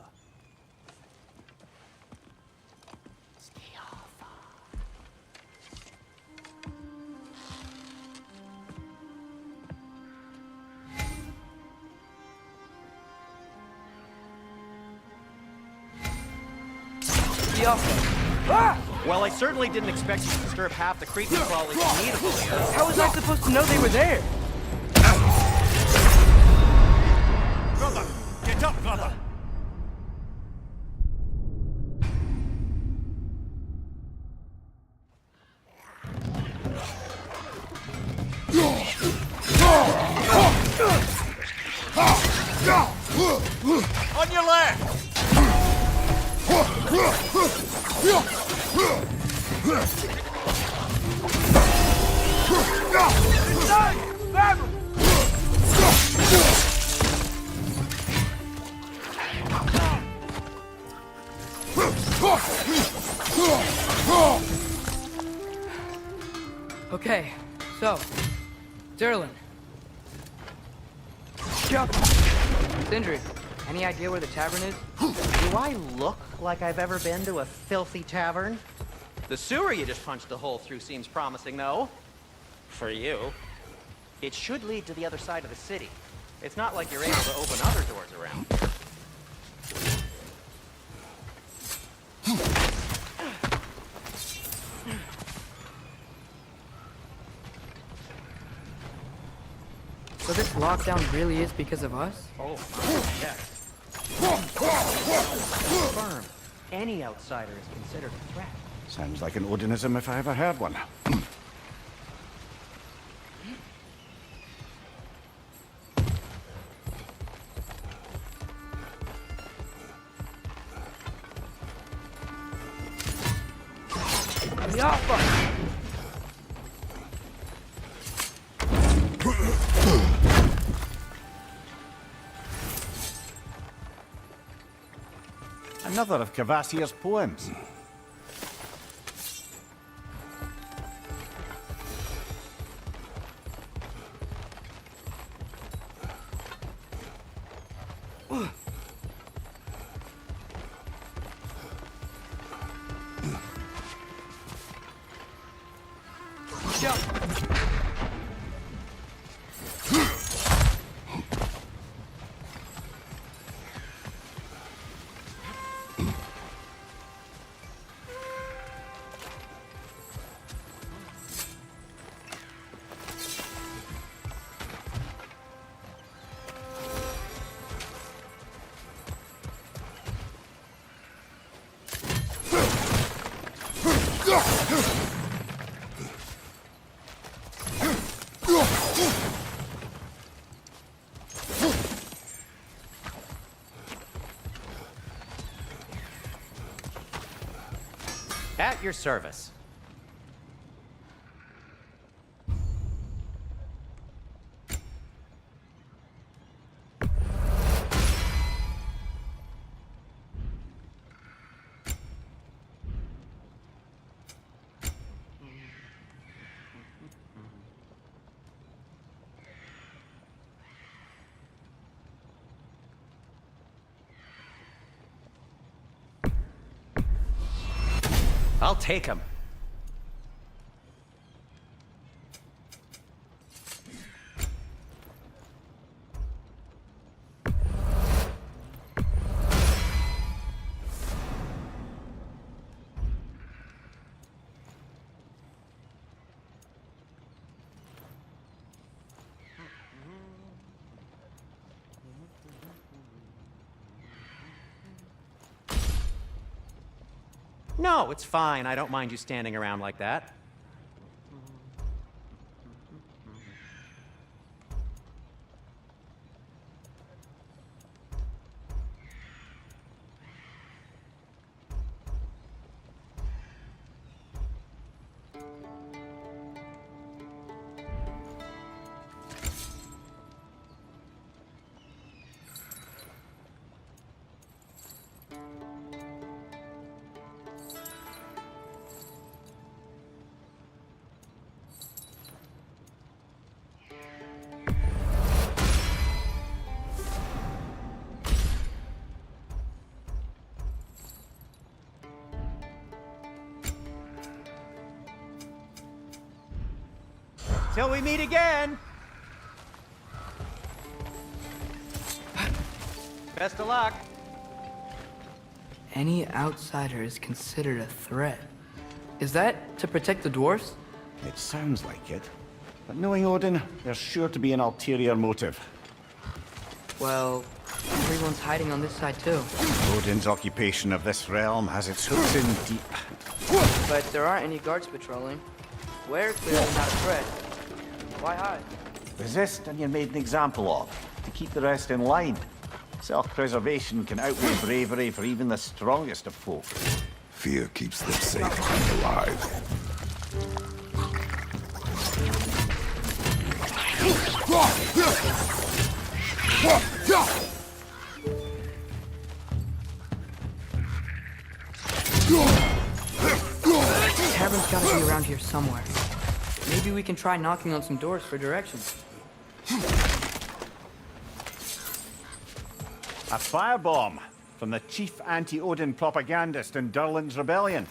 S4: Well, I certainly didn't expect you to disturb half the creepy crawlies you need over here.
S2: How was I supposed to know they were there?
S1: Brother! Get up, brother! On your left!
S2: Okay, so, Derlin. Sindri, any idea where the tavern is?
S4: Do I look like I've ever been to a filthy tavern? The sewer you just punched a hole through seems promising, though. For you. It should lead to the other side of the city. It's not like you're able to open other doors around.
S2: So this lockdown really is because of us?
S4: Oh, yes. Confirm. Any outsider is considered a threat.
S1: Sounds like an Odinism if I ever heard one. Another of Kvasir's poems.
S4: At your service. I'll take him. No, it's fine. I don't mind you standing around like that. Till we meet again! Best of luck!
S2: Any outsider is considered a threat. Is that to protect the dwarfs?
S1: It sounds like it. But knowing Odin, there's sure to be an ulterior motive.
S2: Well, everyone's hiding on this side too.
S1: Odin's occupation of this realm has its hooks in deep.
S2: But there aren't any guards patrolling. We're clearly not a threat. Why hide?
S1: Resist and you're made an example of, to keep the rest in line. Self-preservation can outweigh bravery for even the strongest of folk.
S3: Fear keeps them safe and alive.
S2: Tavern's gotta be around here somewhere. Maybe we can try knocking on some doors for directions.
S1: A firebomb from the chief anti-Odin propagandist in Durlin's rebellion.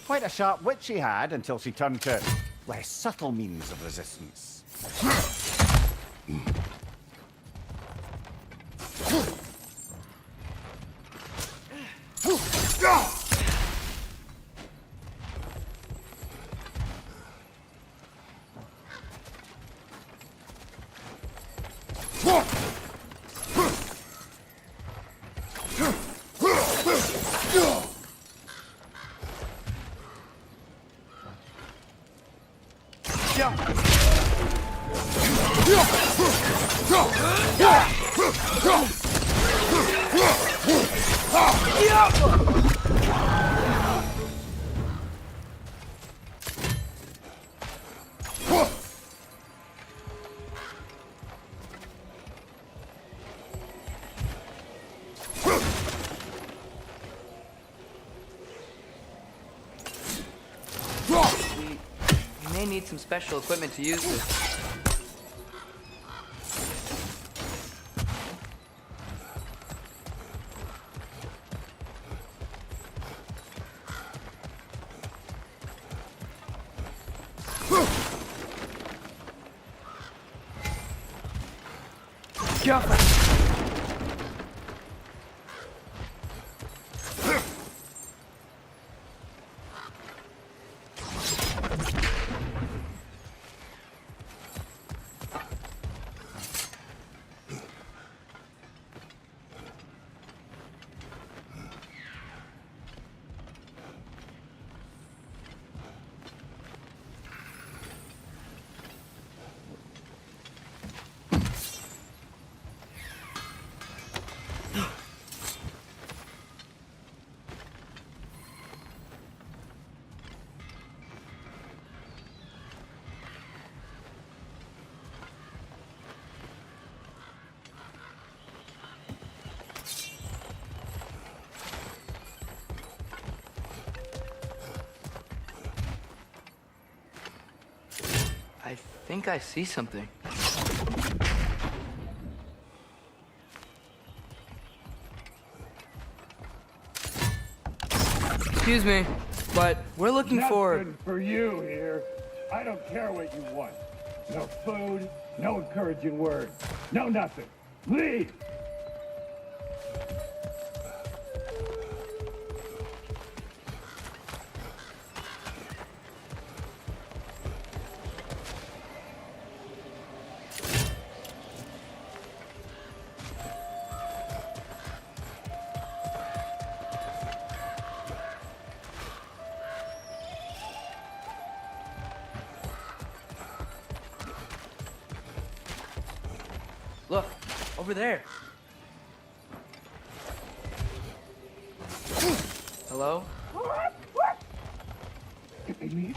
S1: Quite a sharp wit she had until she turned to less subtle means of resistance.
S2: We may need some special equipment to use this. I think I see something. Excuse me. but we're looking for...
S6: Nothing for you here. I don't care what you want. No food, no encouraging words, no nothing. Leave!
S2: Look, over there. Hello?
S6: Did they leave?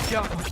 S2: Jump.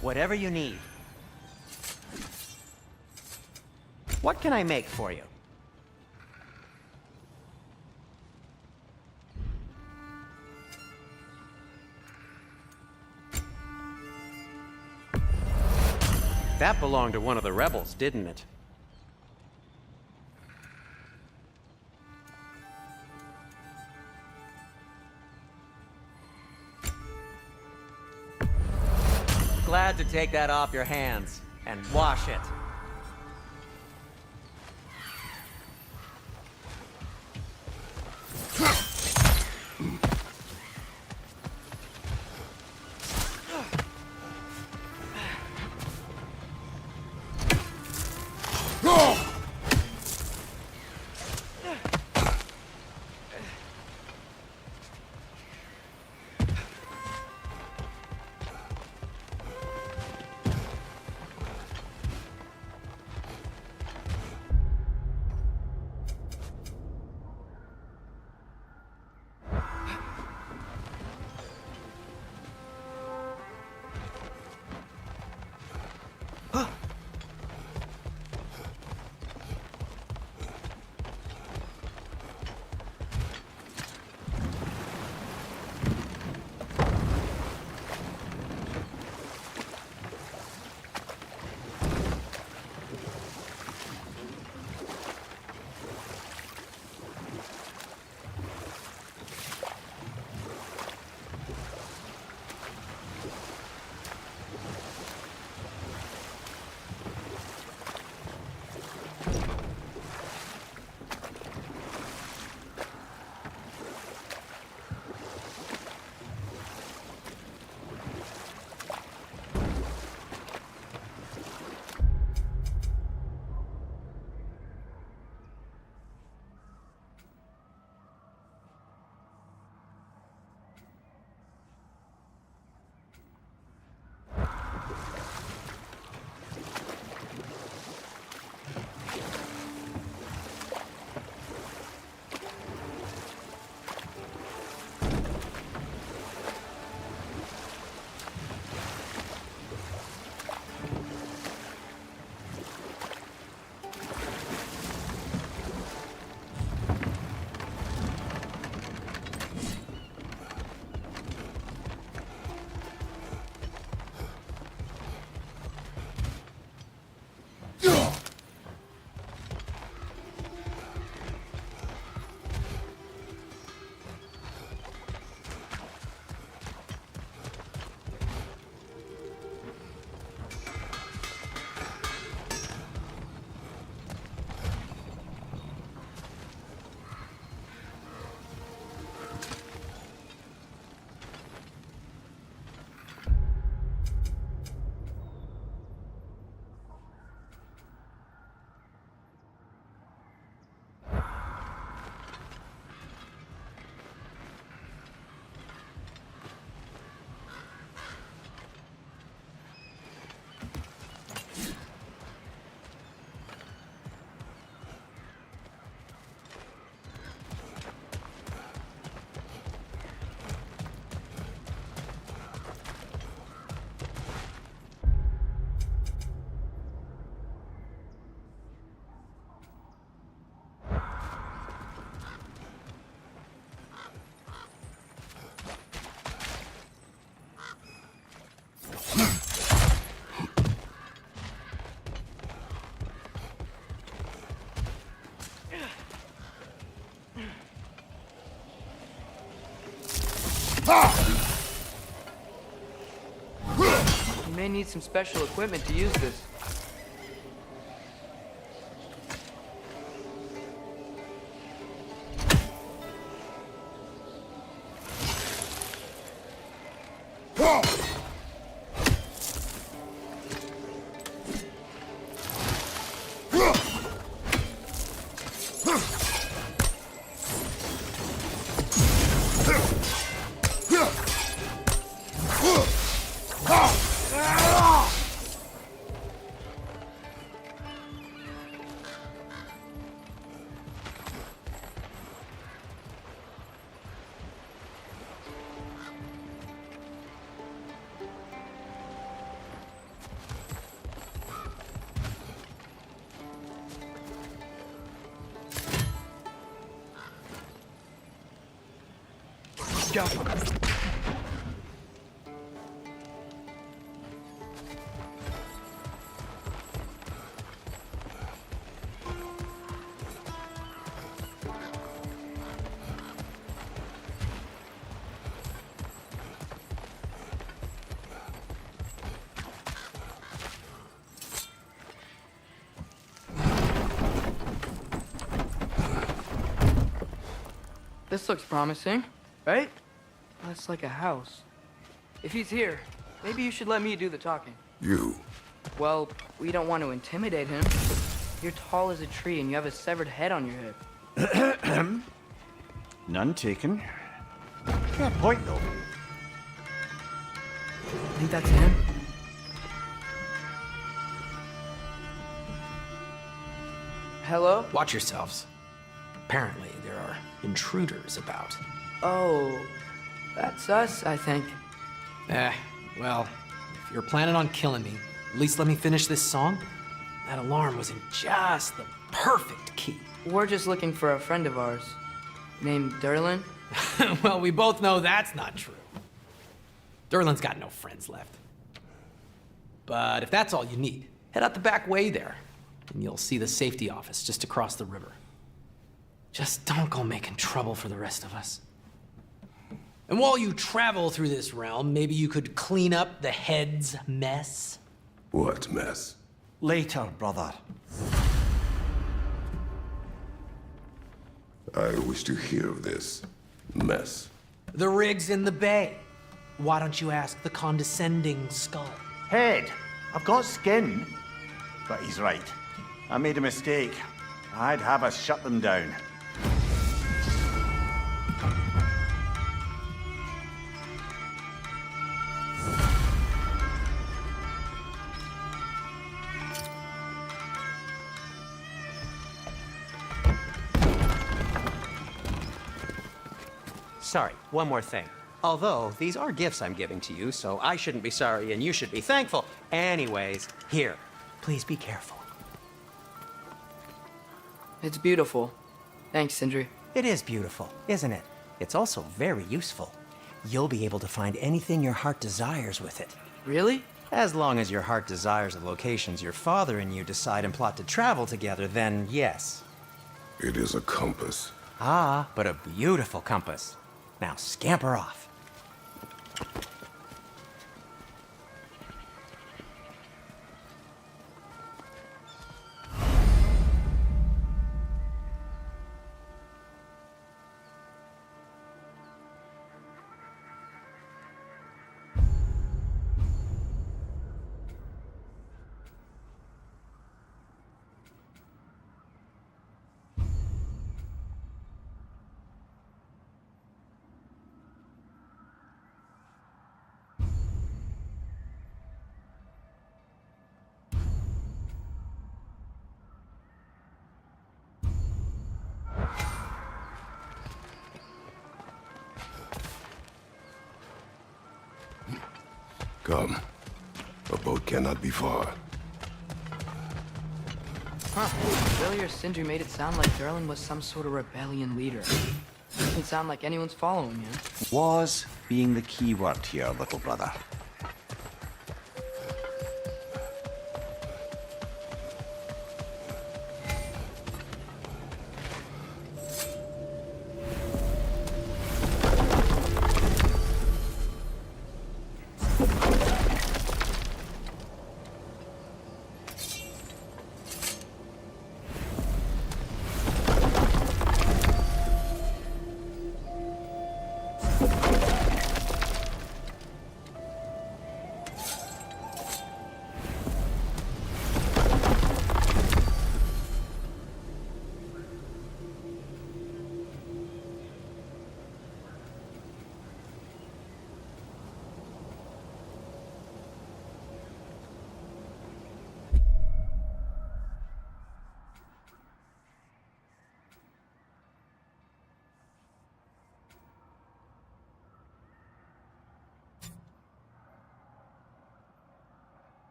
S4: Whatever you need. What can I make for you? That belonged to one of the rebels, didn't it? Glad glad to take that off your hands and wash it.
S2: You may need some special equipment to use this. Go. This looks promising, right? That's like a house. If he's here, maybe you should let me do the talking.
S3: You.
S2: Well, we don't want to intimidate him. You're tall as a tree and you have a severed head on your hip.
S1: None taken. Fair point, though.
S2: Think that's him? Hello?
S7: Watch yourselves. Apparently, there are intruders about.
S2: Oh, that's us, I think.
S7: Well, if you're planning on killing me, at least let me finish this song. That alarm was in just the perfect key.
S2: We're just looking for a friend of ours named Derlin.
S7: Well, we both know that's not true. Derlin's got no friends left. But if that's all you need, head out the back way there, and you'll see the safety office just across the river. Just don't go making trouble for the rest of us. And while you travel through this realm, maybe you could clean up the head's mess?
S3: What mess?
S1: Later, brother.
S3: I wish to hear of this mess.
S7: The rig's in the bay. Why don't you ask the condescending skull?
S1: Head, I've got skin. But he's right. I made a mistake. I'd have us shut them down.
S4: Sorry, one more thing. Although, these are gifts I'm giving to you, so I shouldn't be sorry and you should be thankful. Anyways, here, please be careful.
S2: It's beautiful. Thanks, Sindri.
S4: It is beautiful, isn't it? It's also very useful. You'll be able to find anything your heart desires with it.
S2: Really?
S4: As long as your heart desires the locations your father and you decide and plot to travel together, then yes.
S3: It is a compass.
S4: Ah, but a beautiful compass. Now scamper off.
S3: Come. A boat cannot be far.
S2: Huh. Earlier, Sindri made it sound like Derlin was some sort of rebellion leader. Doesn't sound like anyone's following him.
S1: Was being the key word here, little brother.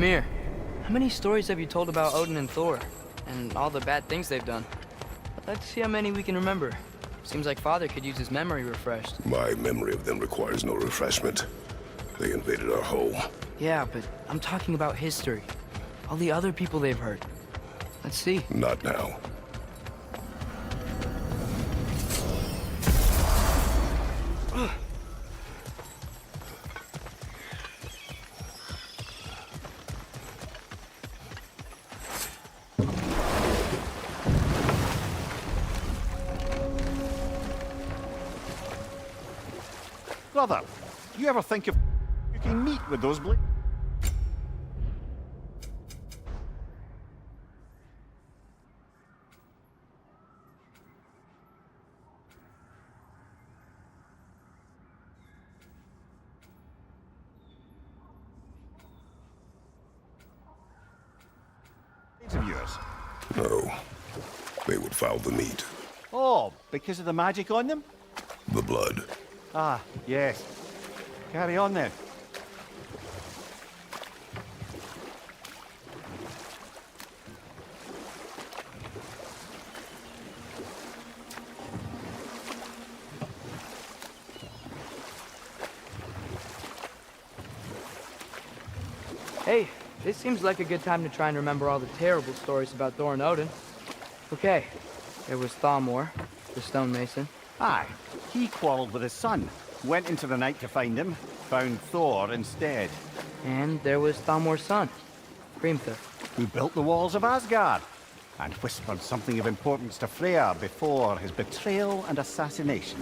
S2: Mimir, how many stories have you told about Odin and Thor? And all the bad things they've done? I'd like to see how many we can remember. Seems like Father could use his memory refreshed.
S3: My memory of them requires no refreshment. They invaded our home.
S2: Yeah, but I'm talking about history. All the other people they've hurt. Let's see.
S3: Not now.
S1: Brother, you ever think of cooking meat with those blades? Of yours?
S3: No. They would foul the meat.
S1: Oh, because of the magic on them?
S3: The blood.
S1: Ah, yes. Carry on then.
S2: Hey, this seems like a good time to try and remember all the terrible stories about Thor and Odin. Okay, there was Thamor, the stonemason.
S1: Aye, he quarrelled with his son, went into the night to find him, found Thor instead,
S2: And there was Thamor's son, Hrimthur.
S1: who built the walls of Asgard, and whispered something of importance to Freya before his betrayal and assassination.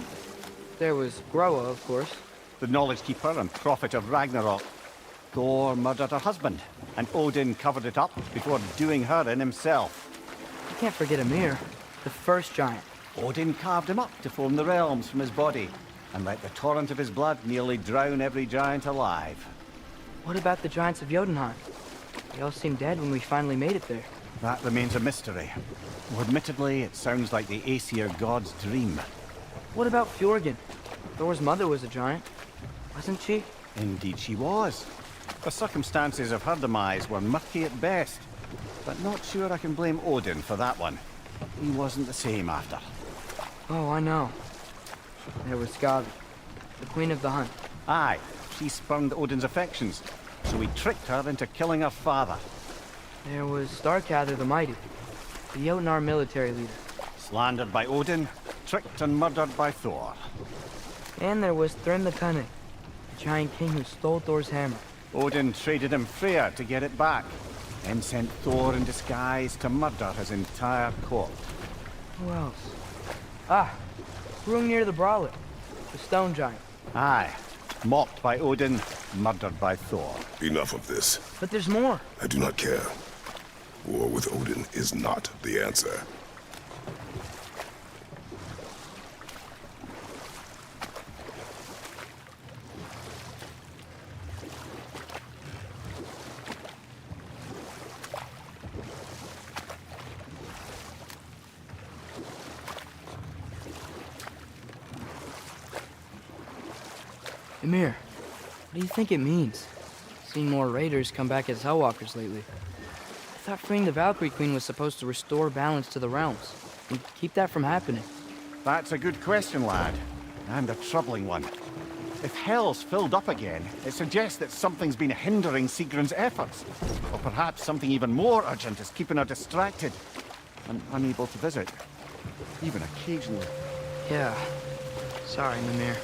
S2: There was Groa, of course.
S1: The knowledge keeper and prophet of Ragnarok. Thor murdered her husband, and Odin covered it up before doing her in himself.
S2: You can't forget Ymir, the first giant.
S1: Odin carved him up to form the realms from his body, and let the torrent of his blood nearly drown every giant alive.
S2: What about the giants of Jotunheim? They all seemed dead when we finally made it there.
S1: That remains a mystery. Though admittedly, it sounds like the Aesir god's dream.
S2: What about Fjorgyn? Thor's mother was a giant, wasn't she?
S1: Indeed she was. The circumstances of her demise were murky at best, but not sure I can blame Odin for that one. He wasn't the same after.
S2: Oh, I know. There was Skadi, the queen of the hunt.
S1: Aye, she spurned Odin's affections, so he tricked her into killing her father.
S2: There was Starkather the Mighty, the Jotnar military leader.
S1: Slandered by Odin, tricked and murdered by Thor.
S2: And there was Thrym the Cunning, the giant king who stole Thor's hammer.
S1: Odin traded him Freya to get it back, then sent Thor in disguise to murder his entire court.
S2: Who else? Ah, Hrungnir the Brawler, the stone giant.
S1: Aye, mocked by Odin, murdered by Thor.
S3: Enough of this.
S2: But there's more.
S3: I do not care. War with Odin is not the answer.
S2: Ymir, what do you think it means? Seen more raiders come back as Hellwalkers lately. I thought freeing the Valkyrie Queen was supposed to restore balance to the realms and keep that from happening.
S1: That's a good question, lad, and a troubling one. If Hell's filled up again, it suggests that something's been hindering Sigrun's efforts. Or perhaps something even more urgent is keeping her distracted and unable to visit, even occasionally.
S2: Yeah. Sorry, Mimir.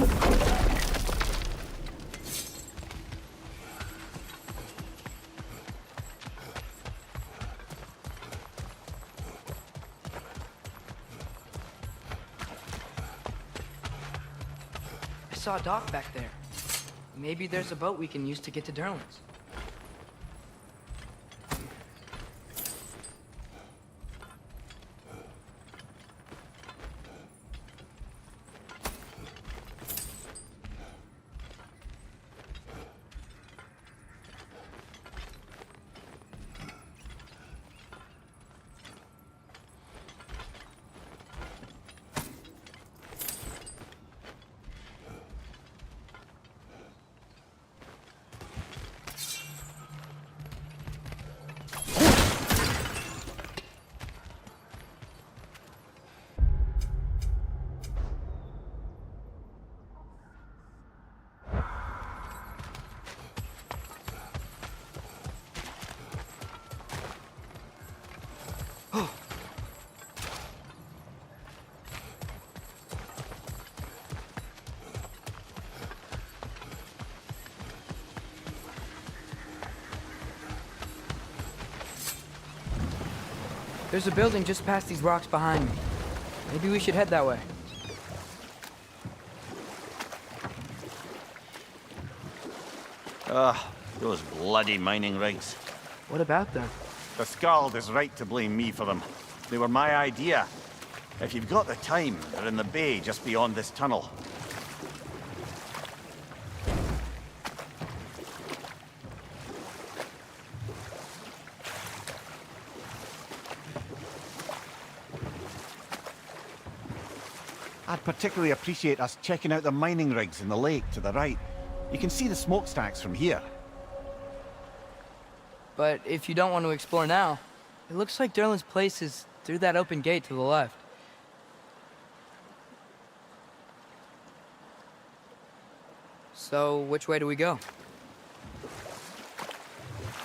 S2: I saw a dock back there. Maybe there's a boat we can use to get to Durlin's. There's a building just past these rocks behind me. Maybe we should head that way.
S1: Ugh, those bloody mining rigs.
S2: What about them?
S1: The Skald is right to blame me for them. They were my idea. If you've got the time, they're in the bay just beyond this tunnel. I'd particularly appreciate us checking out the mining rigs in the lake to the right. You can see the smokestacks from here.
S2: But if you don't want to explore now, it looks like Durlin's place is through that open gate to the left. So, which way do we go?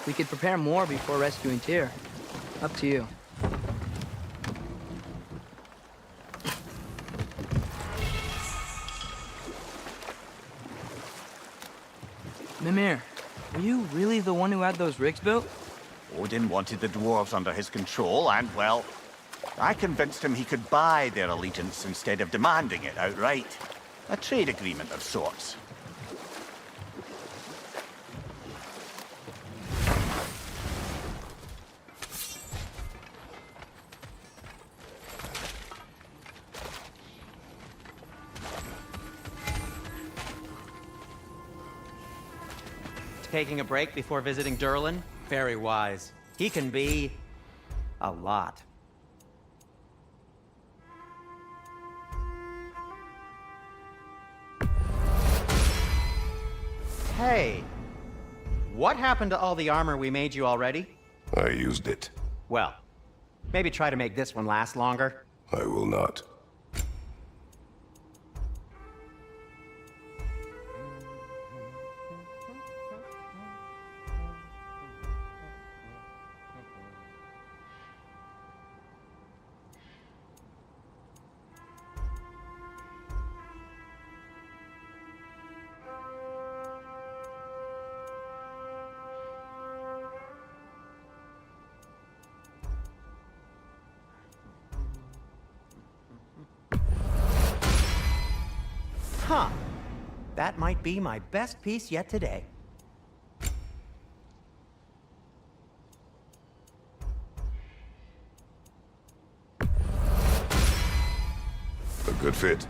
S2: We could prepare more before rescuing Tyr. Up to you. Mimir, were you really the one who had those rigs built?
S1: Odin wanted the dwarves under his control, and, well, I convinced him he could buy their allegiance instead of demanding it outright. A trade agreement of sorts.
S4: Taking a break before visiting Durlin? Very wise. He can be a lot. Hey, what happened to all the armor we made you already?
S3: I used it.
S4: Well, maybe try to make this one last longer.
S3: I will not.
S4: Huh. That might be my best piece yet today.
S3: A good fit.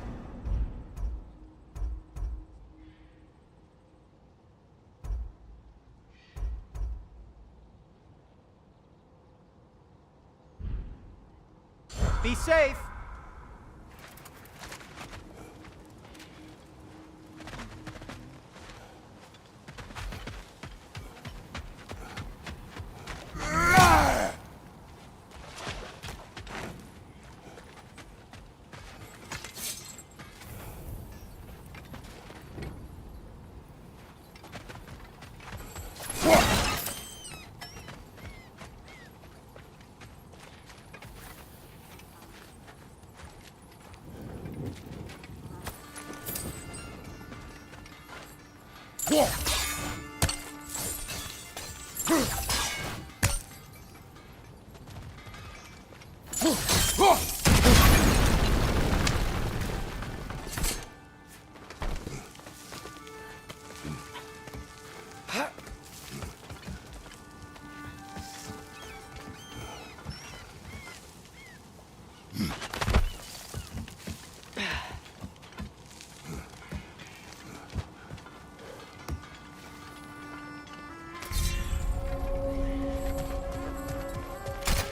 S4: Be safe!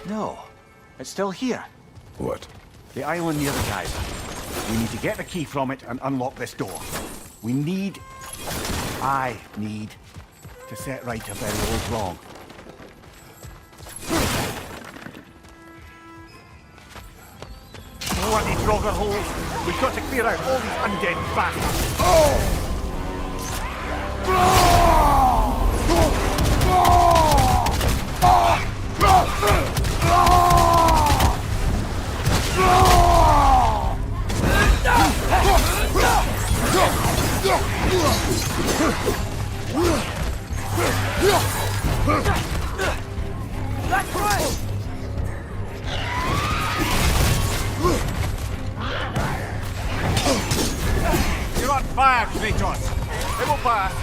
S1: No, it's still here.
S3: What?
S1: The island near the geyser. We need to get the key from it and unlock this door. I need to set right a very old wrong. Bloody Draugr holes! We've got to clear out all these undead bastards! You're on fire, Kratos! It will pass!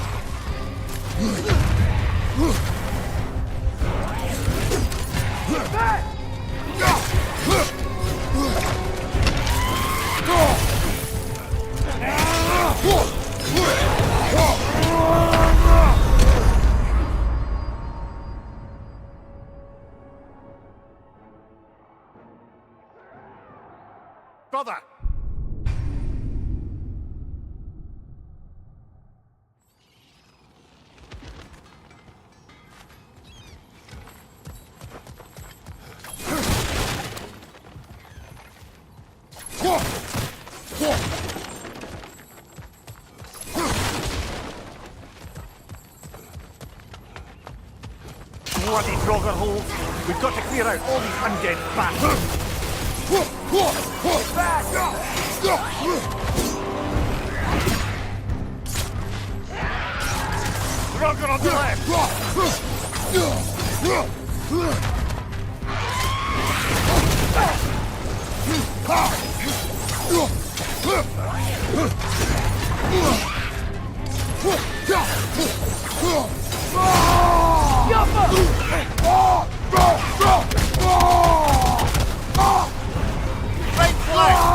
S1: Brother! Bloody Draugr holes! We've got to clear out all these undead bastards! Draugr on the left! Right flank!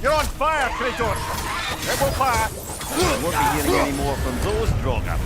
S1: You're on fire, Kratos! It will pass! We won't be hearing any more from those Draugr.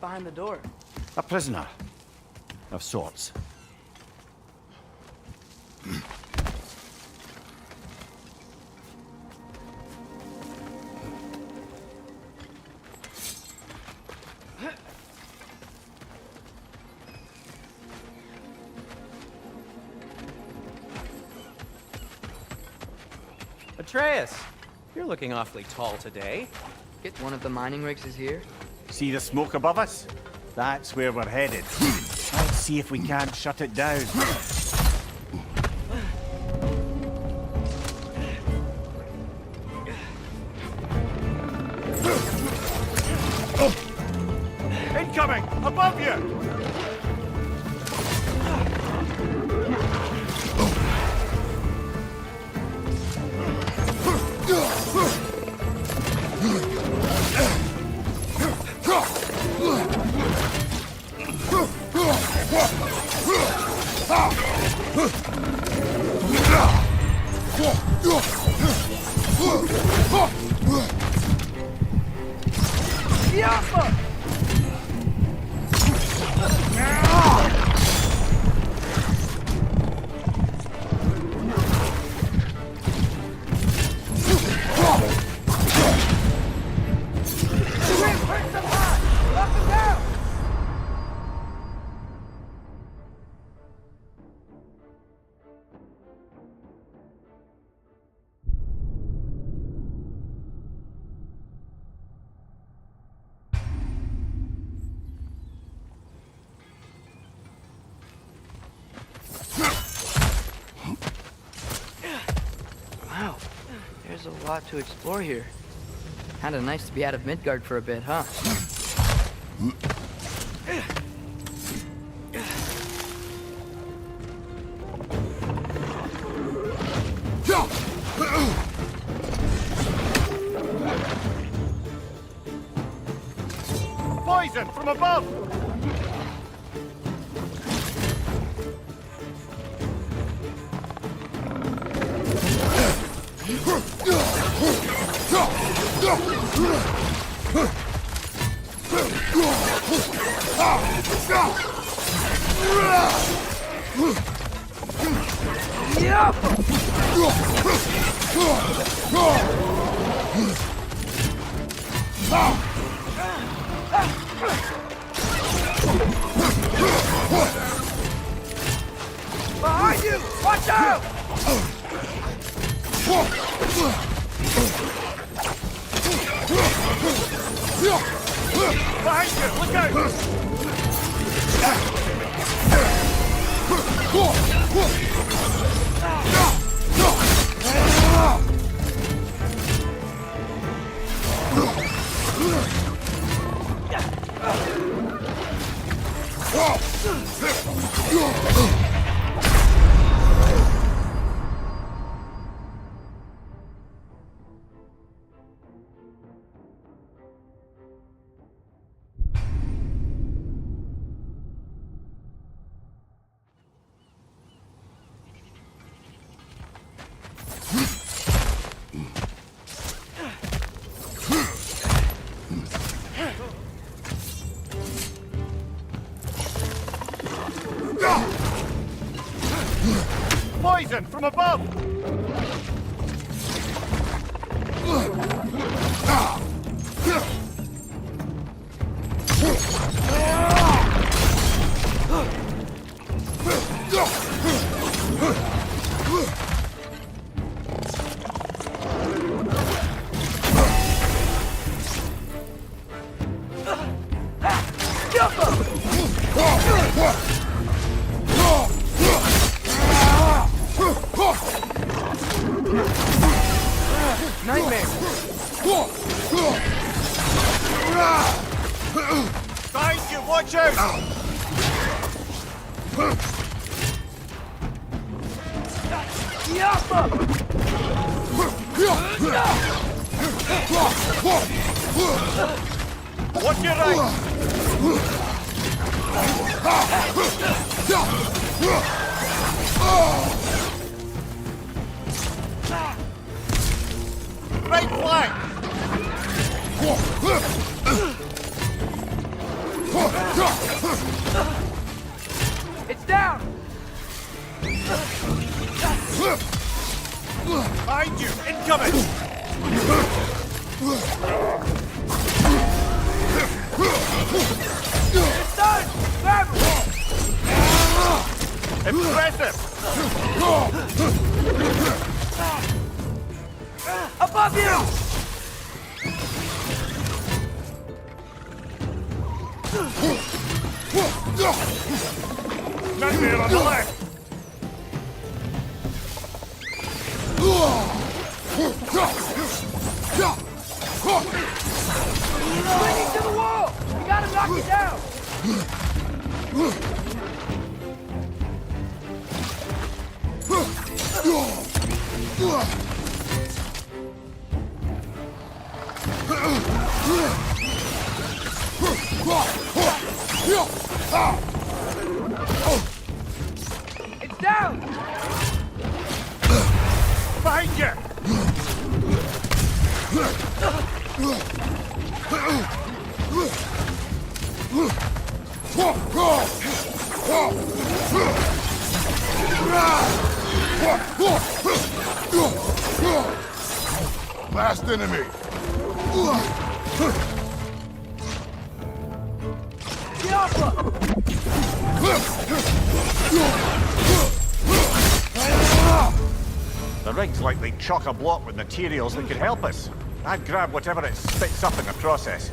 S2: behind the door?
S1: A prisoner. Of sorts.
S4: Atreus, you're looking awfully tall today.
S2: One of the mining rigs is here?
S1: See the smoke above us? That's where we're headed. Let's see if we can't shut it down. Incoming! Above you!
S2: Wow, there's a lot to explore here. Kinda nice to be out of Midgard for a bit, huh?
S1: Poison from above!
S2: Behind you! Watch out!
S1: Behind you! Look out! Poison from above! Behind you, watch out! Watch your right! Right flank!
S2: It's down!
S1: Behind you! Incoming!
S2: It's done! Grab him!
S1: Impressive!
S2: Above you!
S1: Nightmare on the left!
S2: Swinging to the wall! We gotta knock it down! It's down!
S1: Behind you!
S3: Last enemy.
S2: Get off!
S1: The rig's likely chock-a-block with materials that could help us. I'd grab whatever it spits up in the process.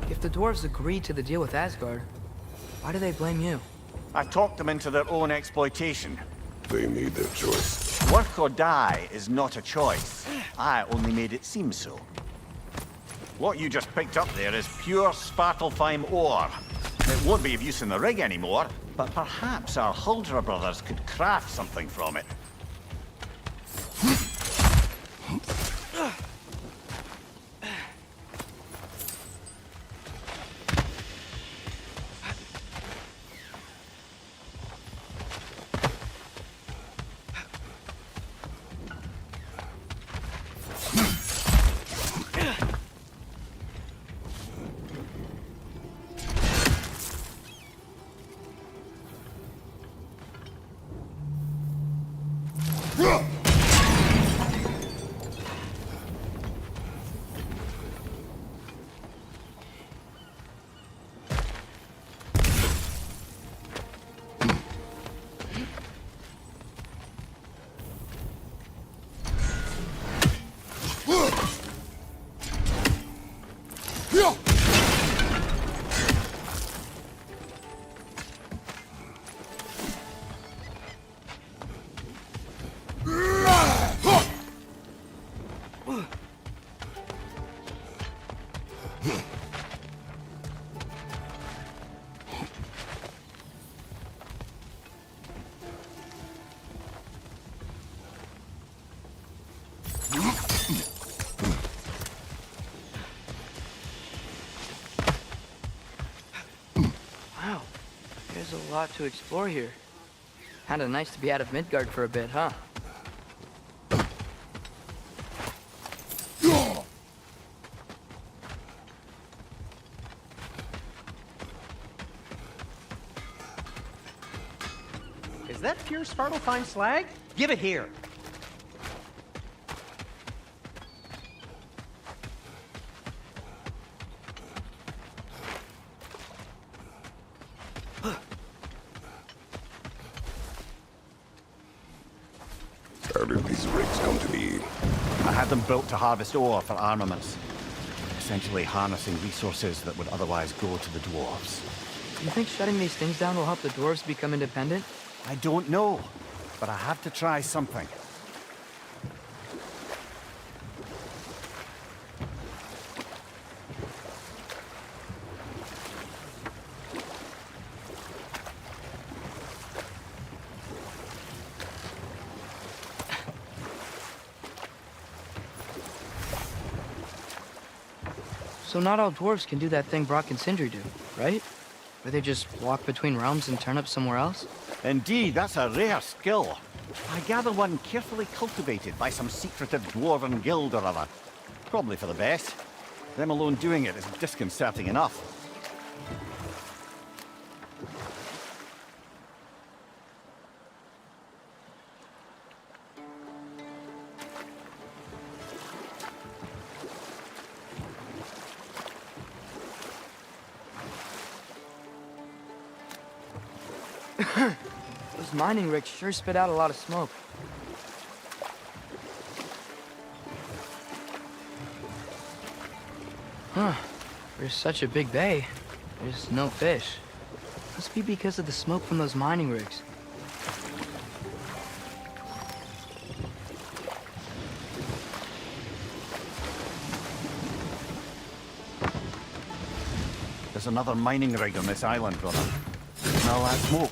S2: If the dwarves agreed to the deal with Asgard, why do they blame you?
S1: I talked them into their own exploitation.
S3: They made their choice.
S1: Work or die is not a choice. I only made it seem so. What you just picked up there is pure Svartalfheim ore. It won't be of use in the rig anymore, but perhaps our Huldra brothers could craft something from it.
S2: Wow, there's a lot to explore here. Kinda nice to be out of Midgard for a bit, huh?
S4: Is that pure Svartalfheim slag? Give it here.
S3: How did these rigs come to be?
S1: I had them built to harvest ore for armaments. Essentially harnessing resources that would otherwise go to the dwarves.
S2: You think shutting these things down will help the dwarves become independent?
S1: I don't know, but I have to try something.
S2: So not all dwarves can do that thing Brock and Sindri do, right? Where they just walk between realms and turn up somewhere else?
S1: Indeed, that's a rare skill. I gather one carefully cultivated by some secretive dwarven guild or other. Probably for the best. Them alone doing it is disconcerting enough.
S2: Those mining rigs sure spit out a lot of smoke. Huh. There's such a big bay. There's no fish. Must be because of the smoke from those mining rigs.
S1: There's another mining rig on this island, brother. Smell that smoke.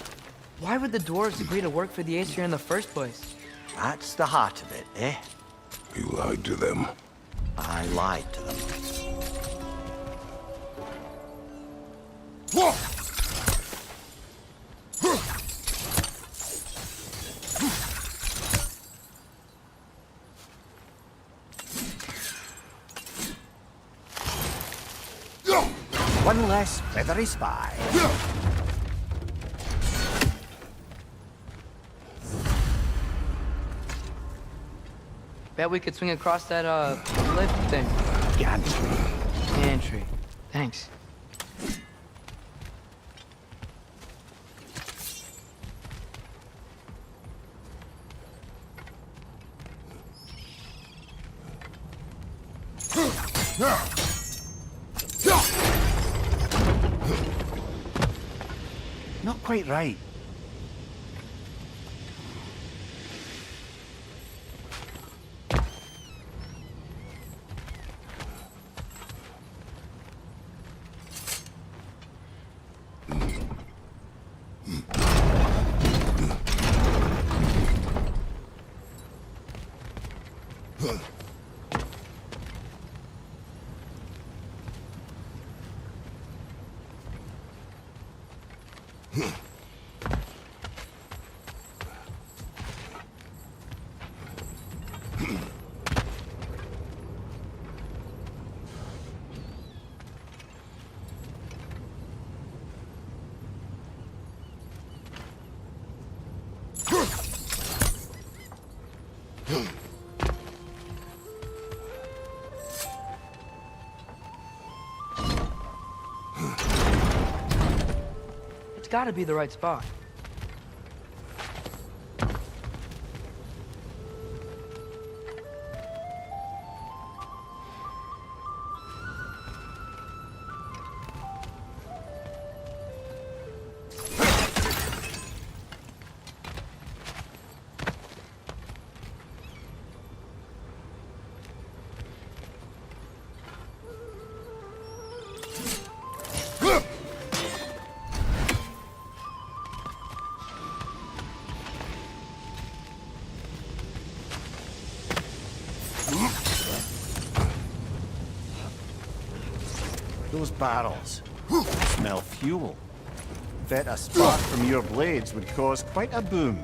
S2: Why would the dwarves agree to work for the Aesir in the first place?
S5: That's the heart of it, eh?
S3: You lied to them.
S5: I lied to them. One less feathery spy.
S2: Bet we could swing across that, lift thing.
S5: Gantry.
S2: Gantry. Thanks.
S1: Not quite right.
S2: It's gotta be the right spot.
S1: Those barrels smell fuel. Bet a spark from your blades would cause quite a boom.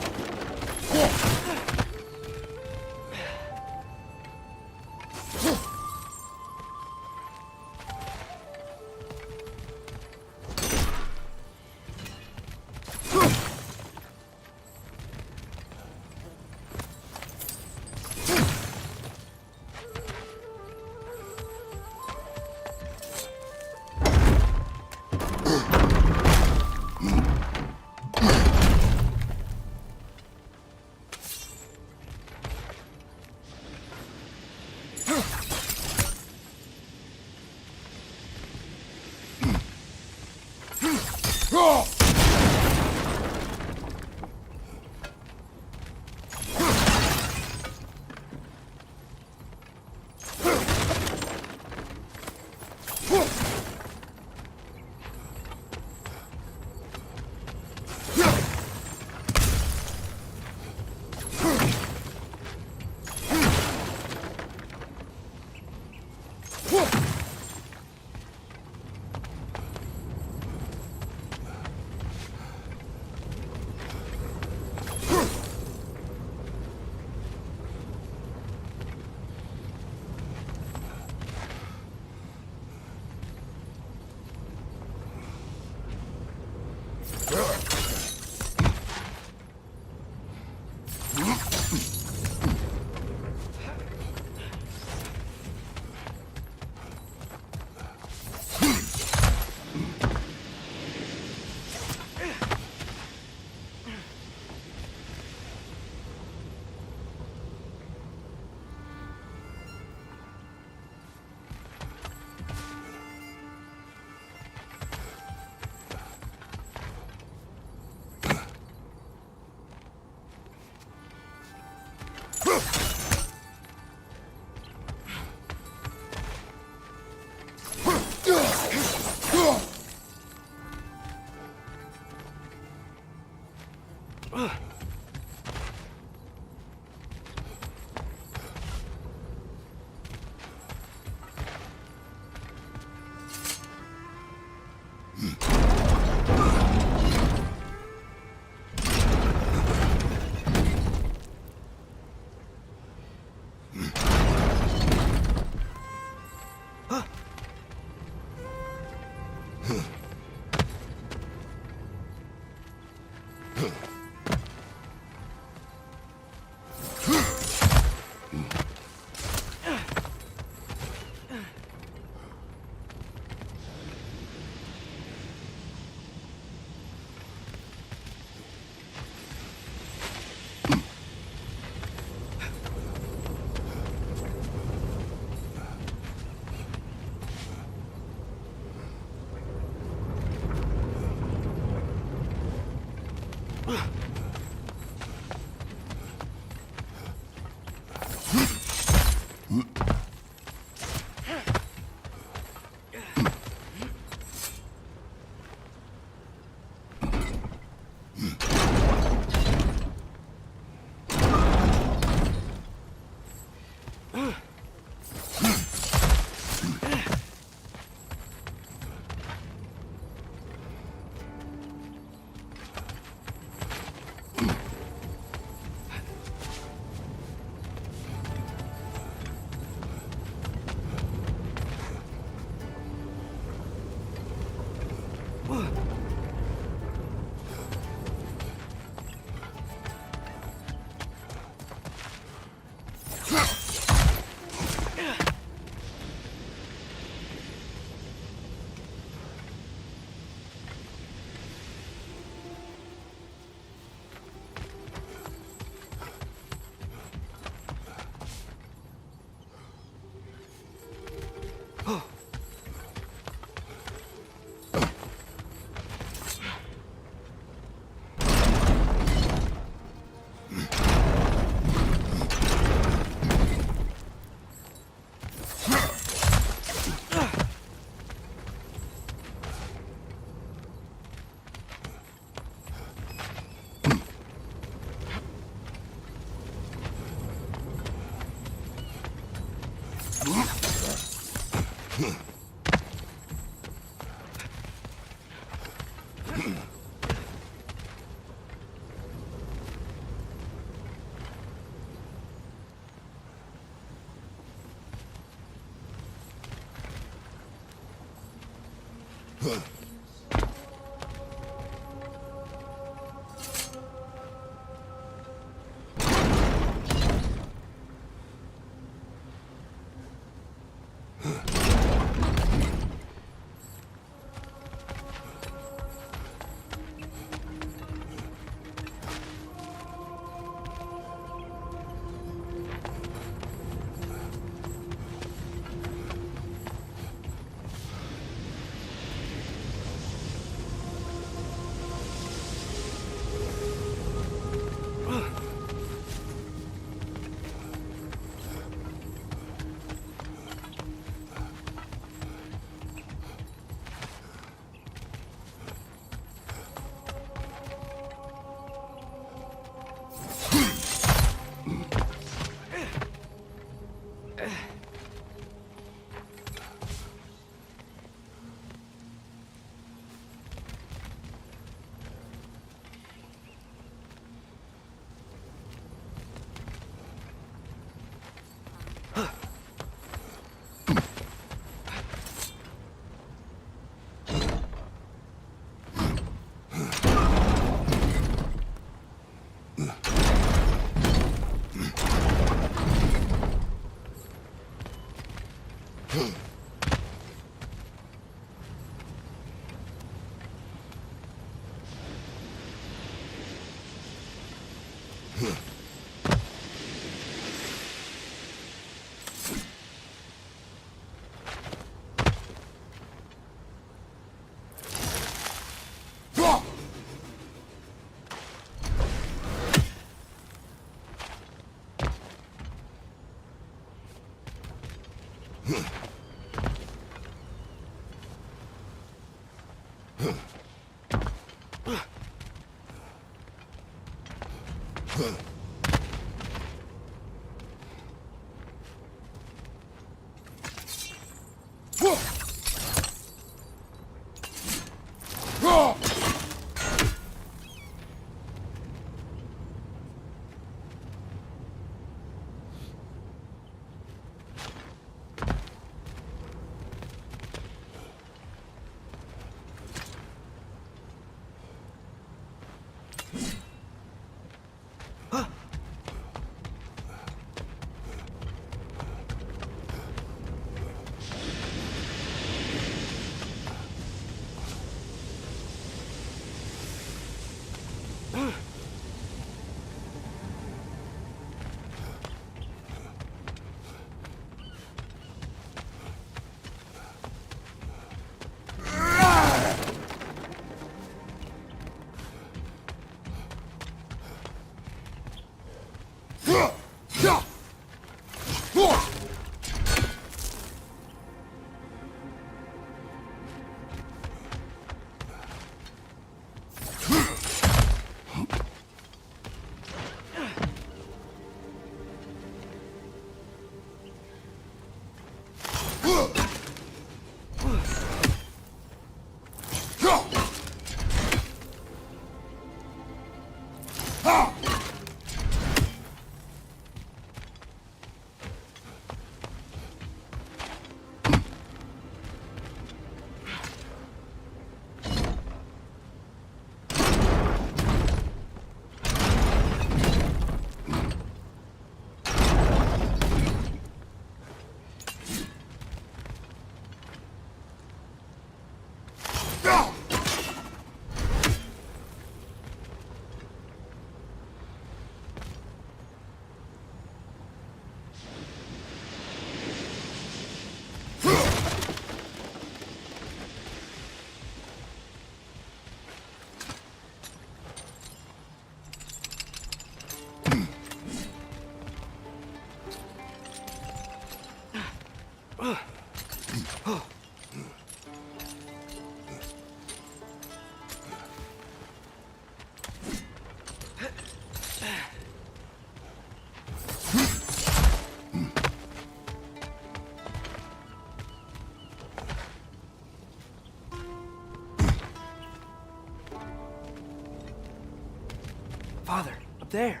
S2: Father, up there.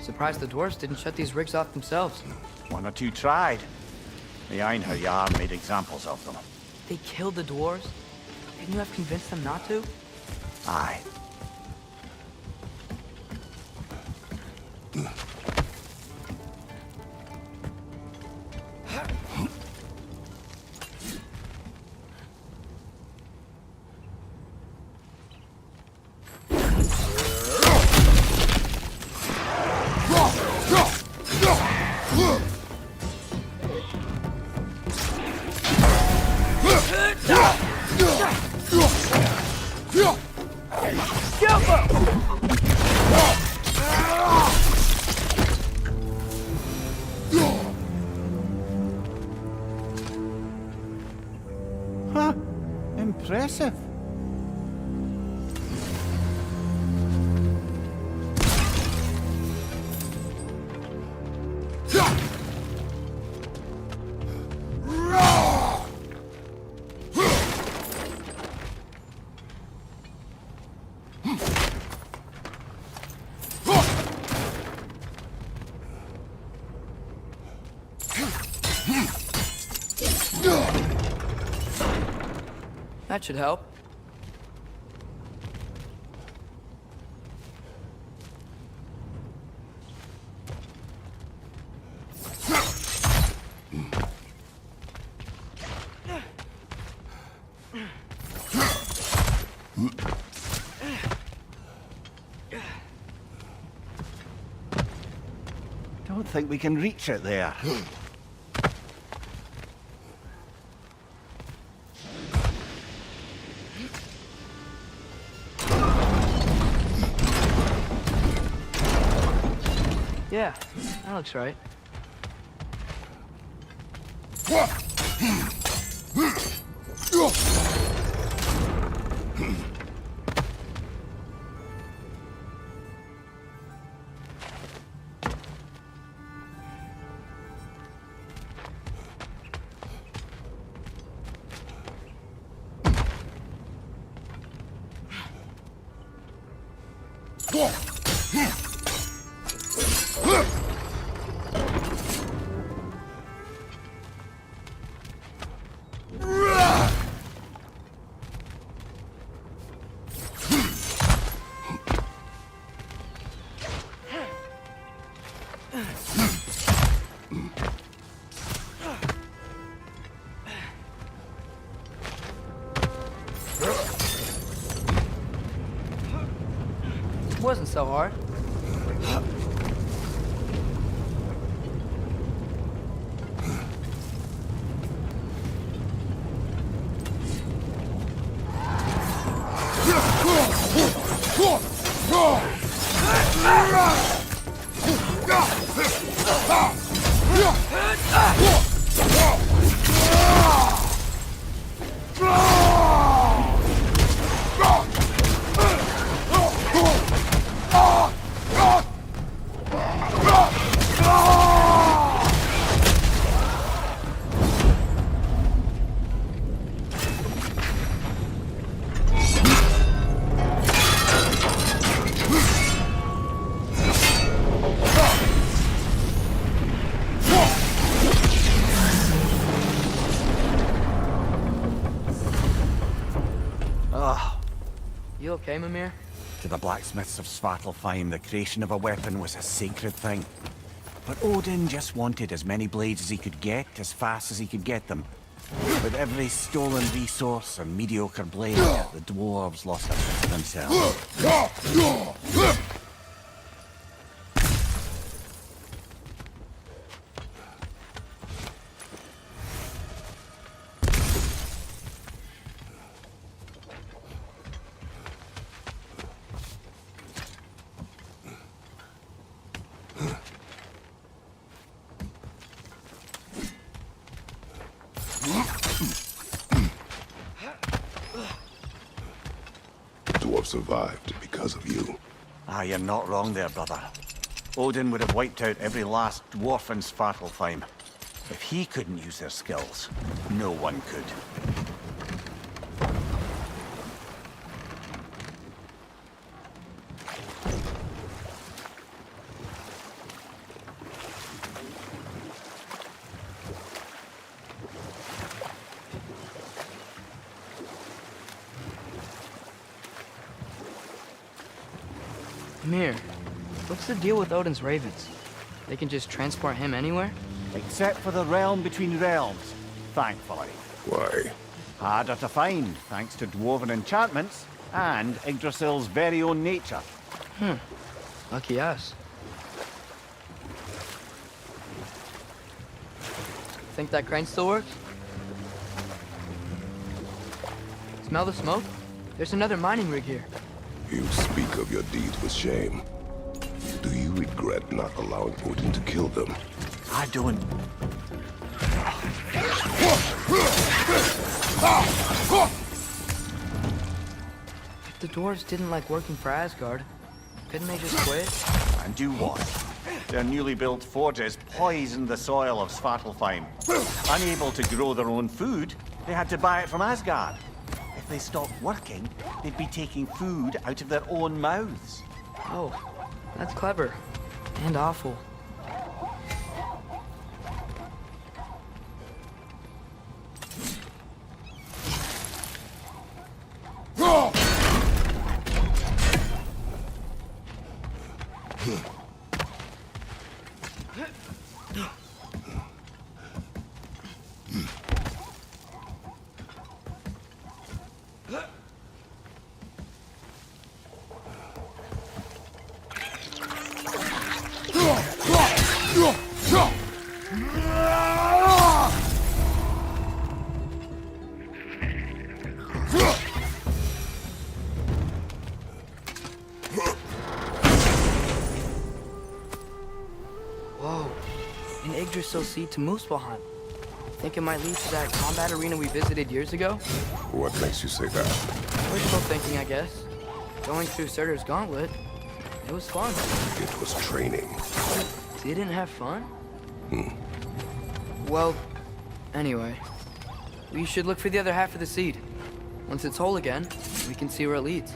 S2: Surprised the dwarves didn't shut these rigs off themselves.
S1: One or two tried. The Einherjar made examples of them.
S2: They killed the dwarves? Couldn't you have convinced them not to?
S1: Aye. Huh. Impressive.
S2: That should help.
S1: Don't think we can reach it there.
S2: Yeah, that looks right. Wasn't so hard. You okay, Mimir?
S1: To the blacksmiths of Svartalfheim, the creation of a weapon was a sacred thing. But Odin just wanted as many blades as he could get, as fast as he could get them. With every stolen resource and mediocre blade, the dwarves lost a bit of themselves.
S3: Dwarf survived because of you.
S1: Ah, you're not wrong there, brother. Odin would have wiped out every last dwarf in Svartalfheim. If he couldn't use their skills, no one could.
S2: Mir, what's the deal with Odin's ravens? They can just transport him anywhere?
S1: Except for the realm between realms, thankfully.
S3: Why?
S1: Harder to find, thanks to dwarven enchantments and Yggdrasil's very own nature.
S2: Lucky us. Think that crane still works? Smell the smoke? There's another mining rig here.
S3: You speak of your deeds with shame. Do you regret not allowing Odin to kill them?
S1: I don't.
S2: If the dwarves didn't like working for Asgard, couldn't they just quit?
S1: And do what? Their newly built forges poisoned the soil of Svartalfheim. Unable to grow their own food, they had to buy it from Asgard. If they stopped working, they'd be taking food out of their own mouths.
S2: Oh, that's clever. And awful. Whoa, an Yggdrasil seed to Muspelheim. Think it might lead to that combat arena we visited years ago?
S3: What makes you say that?
S2: Wishful thinking, I guess. Going through Surtur's gauntlet, it was fun.
S3: It was training.
S2: Didn't have fun? Well, anyway, we should look for the other half of the seed. Once it's whole again, we can see where it leads.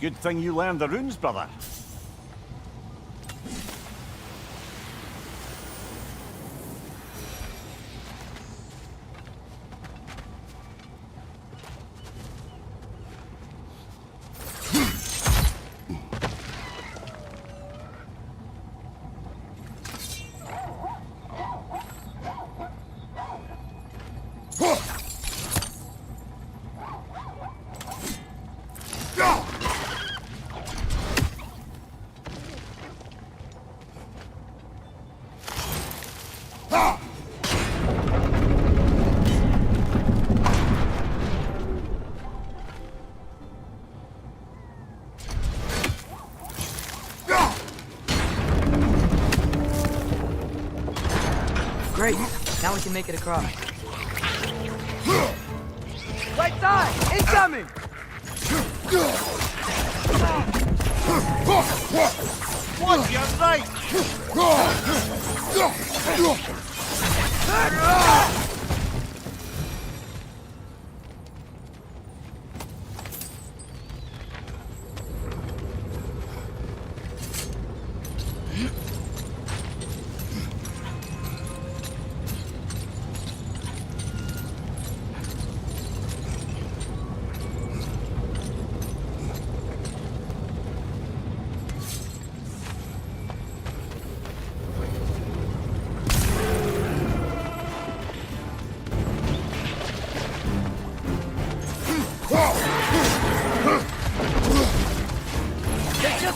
S1: Good thing you learned the runes, brother.
S2: Great, now we can make it across. Right side, incoming!
S1: What's your right?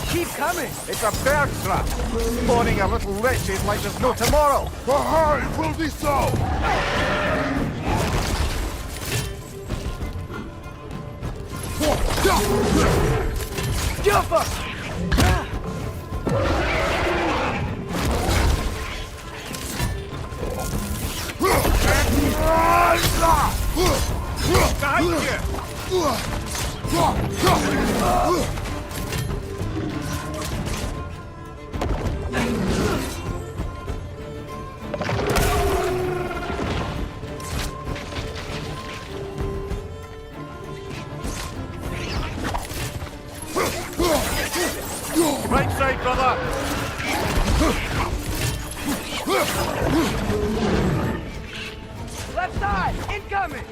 S2: Keep coming!
S1: It's a bird trap, spawning a little wretches like there's no tomorrow.
S3: Aye, will be so!
S2: Jump up!
S1: Behind you! Right side, brother!
S2: Left side! Incoming!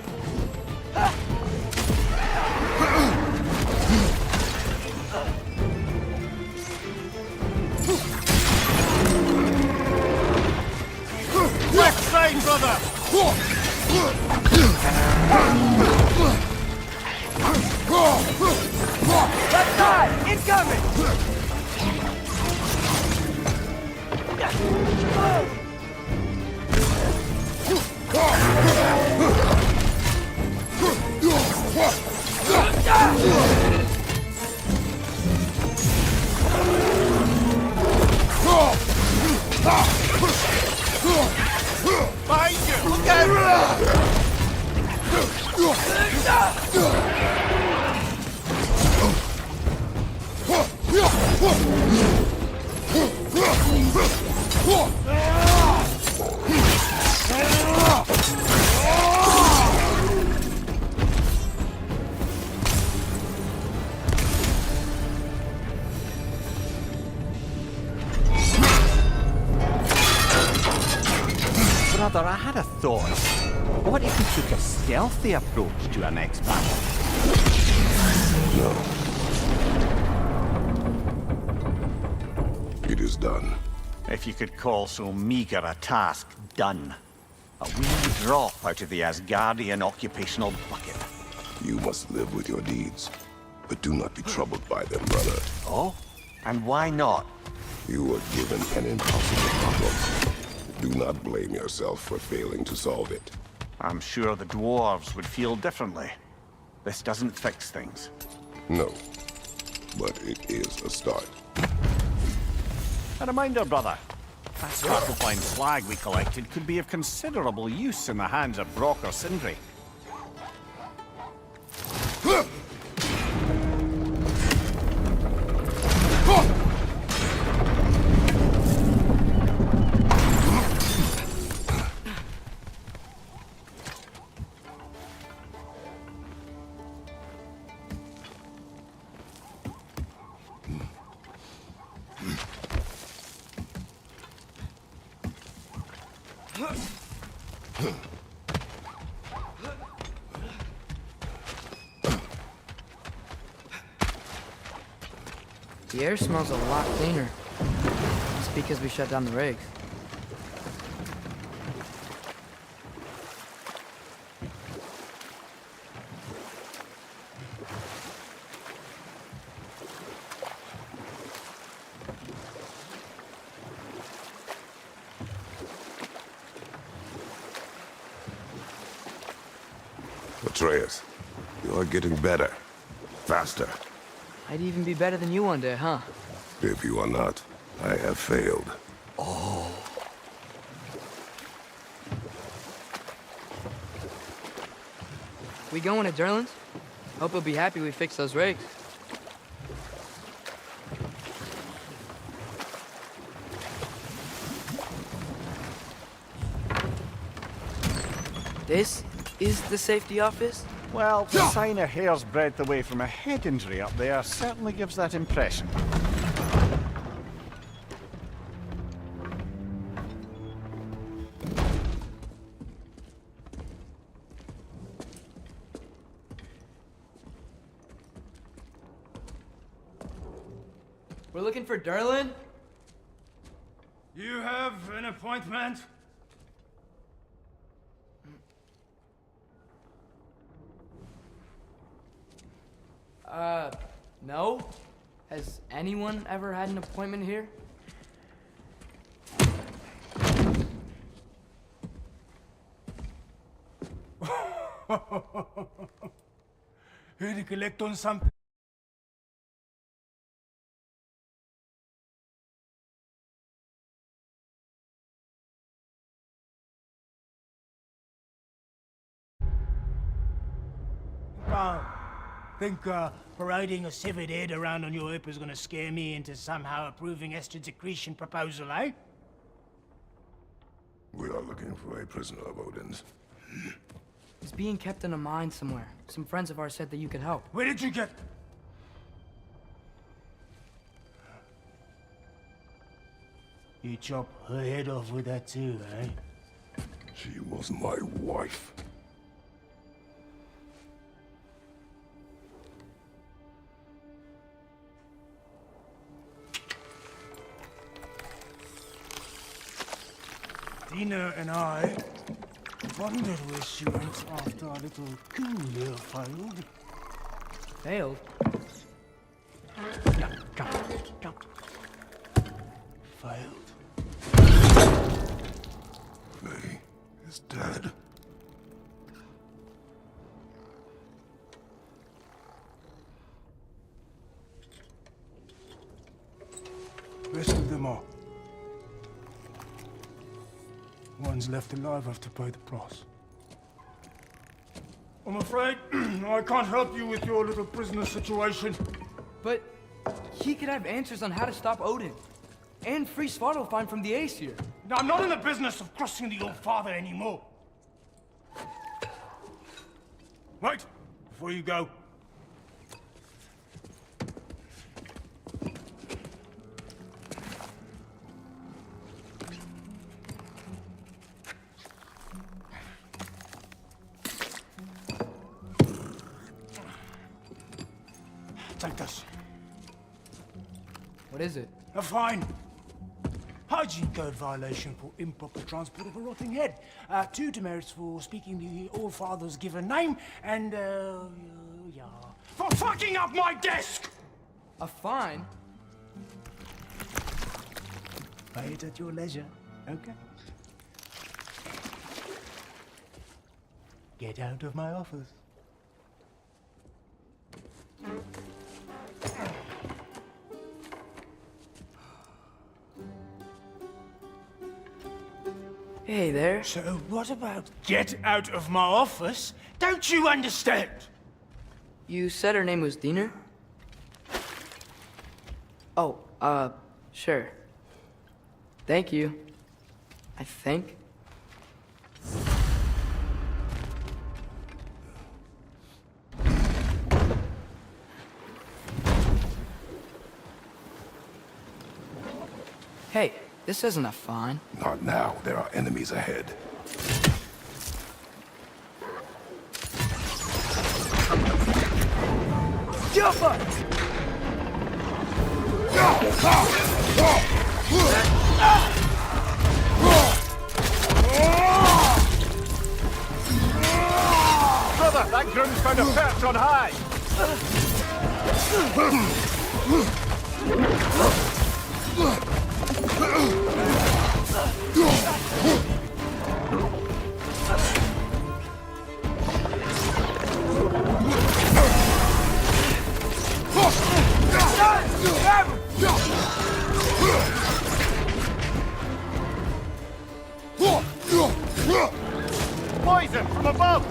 S1: Left side, brother!
S2: Left side! Incoming!
S1: Behind you! Look out! Brother, I had a thought. What if we took a stealthy approach to our next battle?
S3: No. It is done.
S1: If you could call so meager a task done. A wee drop out of the Asgardian occupational bucket.
S3: You must live with your deeds. But do not be troubled by them, brother.
S1: Oh? And why not?
S3: You were given an impossible problem. Do not blame yourself for failing to solve it.
S1: I'm sure the dwarves would feel differently. This doesn't fix things.
S3: No. But it is a start.
S1: A reminder, brother. That scrap-of-fine slag we collected could be of considerable use in the hands of Brock or Sindri.
S2: The air smells a lot cleaner. It's because we shut down the rigs.
S3: Atreus, you are getting better. Faster.
S2: I'd even be better than you one day, huh?
S3: If you are not, I have failed.
S2: We going to Durlin's? Hope he'll be happy we fixed those rigs. This is the safety office?
S1: Well, the sign a hair's breadth away from a head injury up there certainly gives that impression.
S2: We're looking for Durlin?
S6: You have an appointment?
S2: No? Has anyone ever had an appointment here?
S8: Here to collect on something. Think parading a severed head around on your hip is gonna scare me into somehow approving Esther's secretion proposal, eh?
S3: We are looking for a prisoner of Odin's.
S2: He's being kept in a mine somewhere. Some friends of ours said that you could help.
S8: Where did you get? You chop her head off with that too, eh?
S3: She was my wife.
S8: Dina and I wondered where she went after our little coup there failed.
S2: Failed?
S8: Jump. Failed.
S3: Faye is dead.
S8: Rest of them are. One's left alive have to pay the price. I'm afraid I can't help you with your little prisoner situation.
S2: But he could have answers on how to stop Odin. And free Svartalfheim from the Aesir.
S8: Now, I'm not in the business of crossing the old father anymore. Wait, before you go. Take this.
S2: What is it?
S8: A fine. Hygiene code violation for improper transport of a rotting head. 2 demerits for speaking the All-Father's given name, and, yeah. For fucking up my desk!
S2: A fine?
S8: Pay it at your leisure, okay? Get out of my office.
S2: Hey there.
S8: So what about get out of my office? Don't you understand?
S2: You said her name was Diener? Oh, sure. Thank you. I think. Hey, this isn't a fine.
S3: Not now. There are enemies ahead.
S8: Jumper!
S1: Brother, that groom's found a perch on high! Poison from above!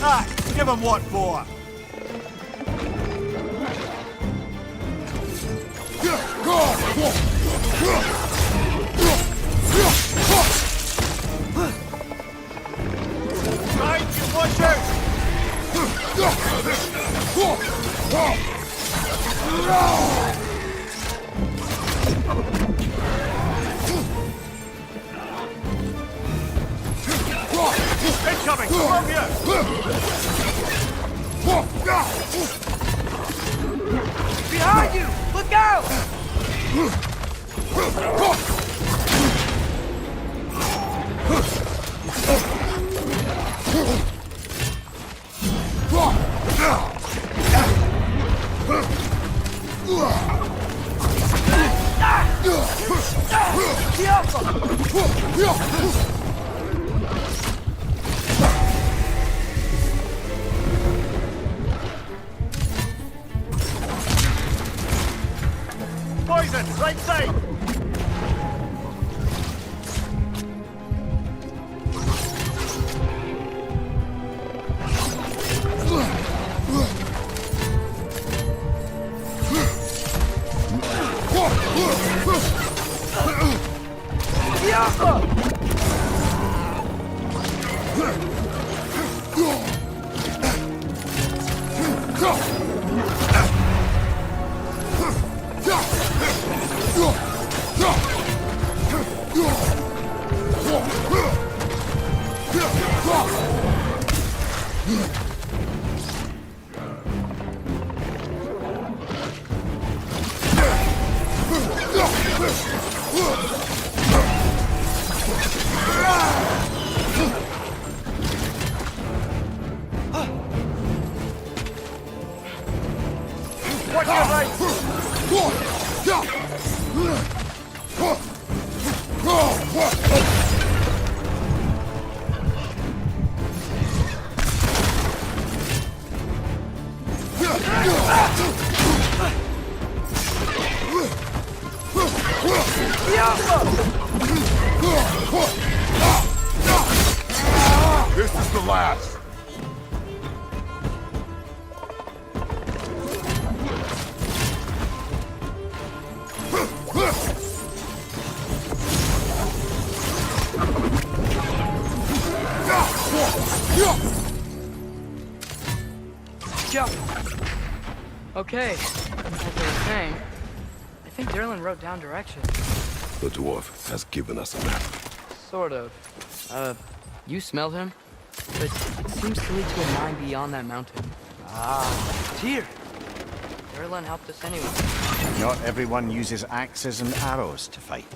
S1: Ah, give him what for? Right, you watch out! Incoming! From here!
S2: Behind you! Look out!
S1: Poison! Right side! Watch your right!
S3: This is the last.
S2: Joe! Okay, as I was saying, I think Derlin wrote down directions.
S3: The dwarf has given us a map.
S2: Sort of. You smelled him? But it seems to lead to a mine beyond that mountain. Ah, it's here. Derlin helped us anyway.
S1: Not everyone uses axes and arrows to fight.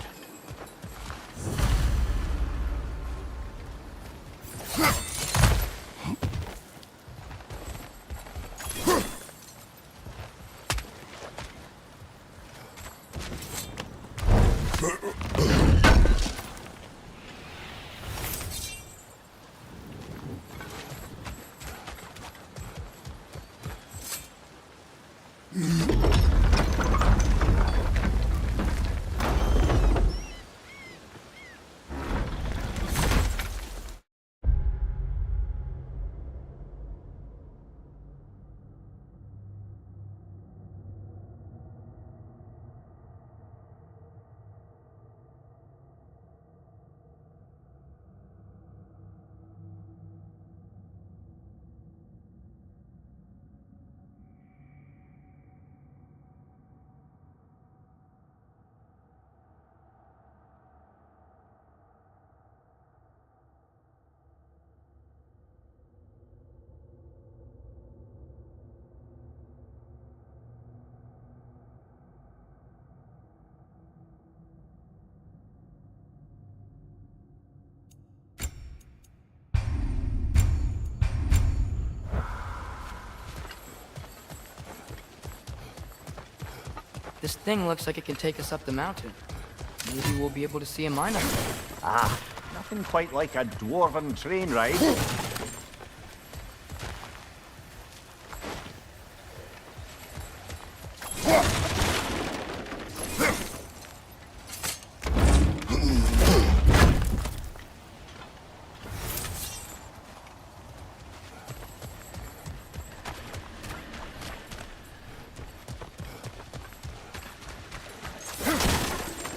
S2: This thing looks like it can take us up the mountain. Maybe we'll be able to see a mine up there.
S1: Ah, nothing quite like a dwarven train ride.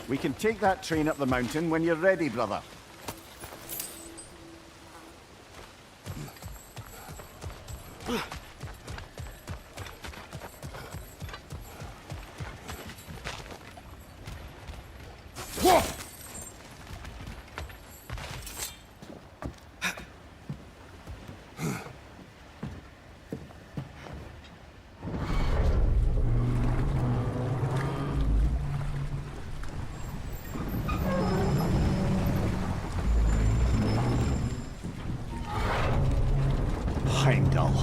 S1: We can take that train up the mountain when you're ready, brother. Heimdall.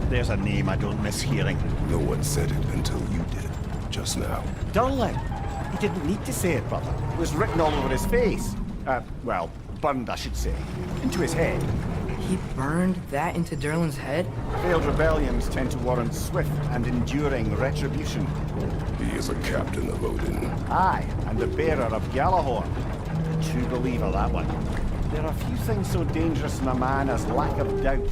S1: There's a name I don't miss hearing.
S3: No one said it until you did, just now.
S1: Durlin. He didn't need to say it, brother. It was written all over his face. Well, burned, I should say. Into his head.
S2: He burned that into Durlin's head?
S1: Failed rebellions tend to warrant swift and enduring retribution.
S3: He is a captain of Odin.
S1: Aye, and the bearer of Gjallarhorn. A true believer, that one. There are few things so dangerous in a man as lack of doubt.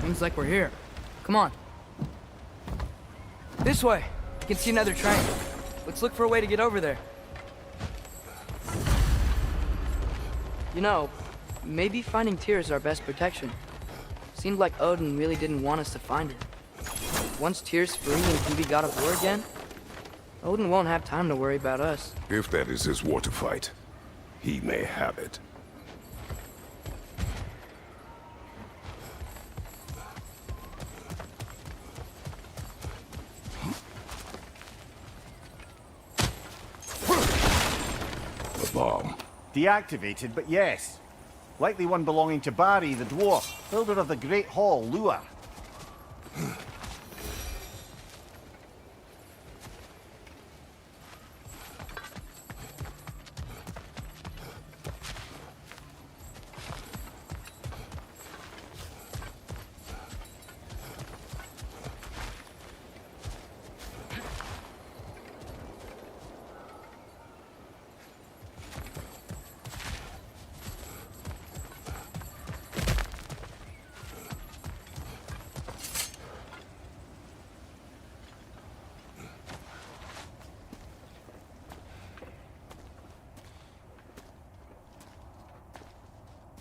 S2: Seems like we're here. Come on. This way. You can see another train. Let's look for a way to get over there. You know, maybe finding Tyr is our best protection. Seemed like Odin really didn't want us to find it. Once Tyr's free and can be God of War again, Odin won't have time to worry about us.
S3: If that is his war to fight, he may have it. The bomb.
S1: Deactivated, but yes. Likely one belonging to Barry, the dwarf, builder of the Great Hall, Lua.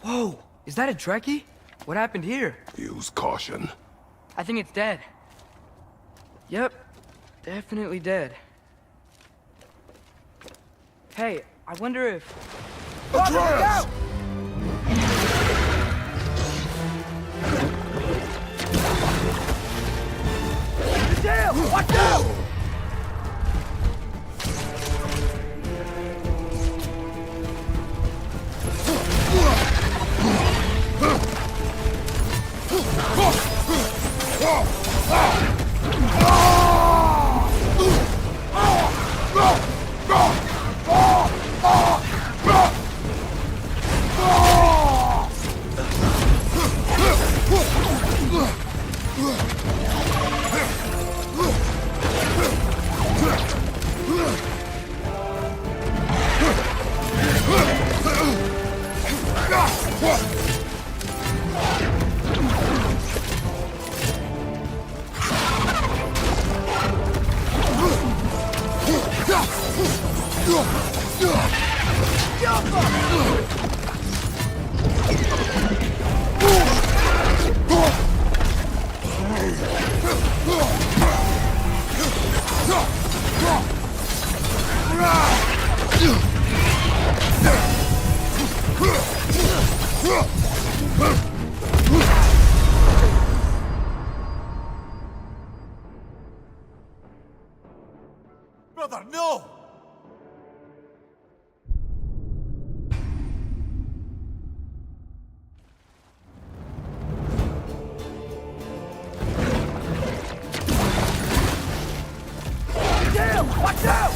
S2: Whoa! Is that a Trekkie? What happened here?
S3: Use caution.
S2: I think it's dead. Yep. Definitely dead. Hey, I wonder if...
S3: Atreus!
S2: Watch out!
S5: Brother, no!
S2: Watch out!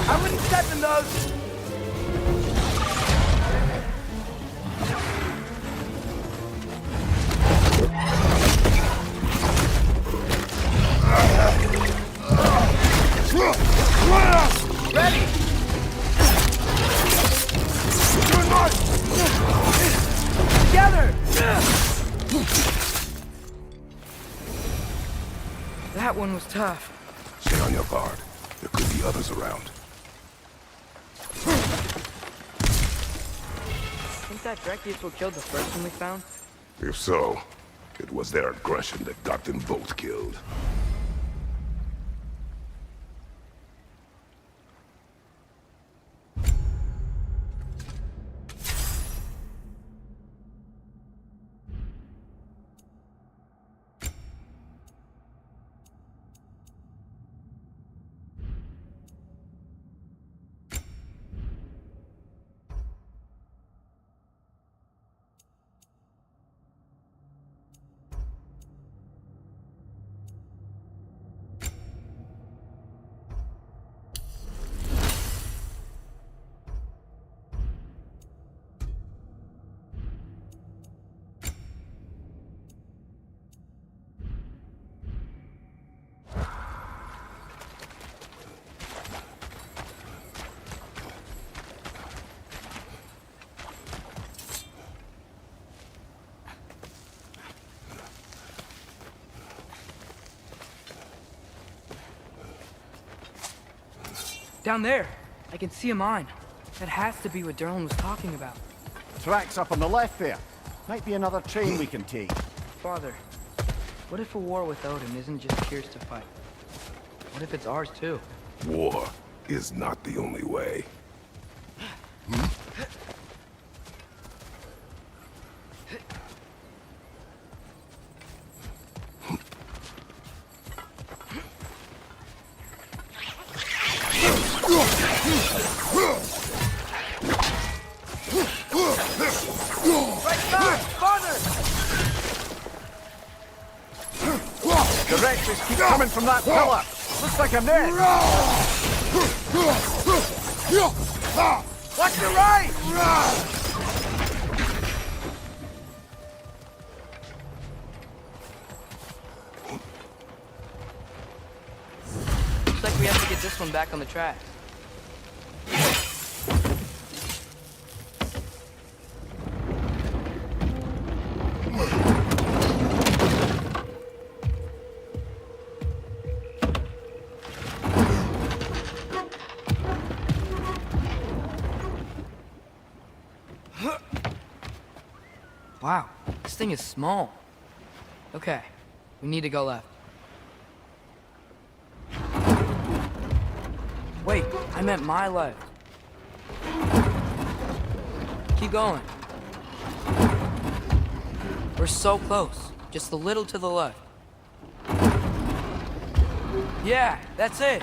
S2: I wouldn't step in those. Ready. Together. That one was tough.
S3: Stay on your guard. There could be others around.
S2: Think that Drekius will kill the first one we found?
S3: If so, it was their aggression that got them both killed.
S2: Down there. I can see a mine. That has to be what Derlin was talking about.
S1: Tracks up on the left there. Might be another train we can take.
S2: Father, what if a war with Odin isn't just Tyr's to fight? What if it's ours too?
S3: War is not the only way.
S2: Right back! Father!
S1: The wretches keep coming from that pillar. Looks like a net. Watch your right!
S2: Looks like we have to get this one back on the track. Wow, this thing is small. Okay, we need to go left. Wait, I meant my left. Keep going. We're so close. Just a little to the left. Yeah, that's it.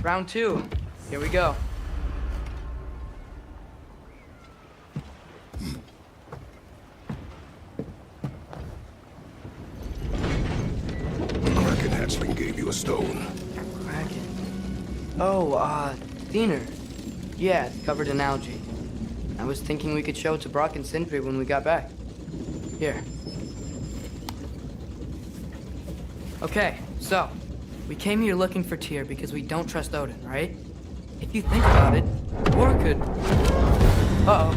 S2: Round 2. Here we go. Diener. Yeah, it's covered in algae. I was thinking we could show it to Brock and Sindri when we got back. Here. Okay, so, we came here looking for Tyr because we don't trust Odin, right? If you think about it, Thor could... Uh-oh.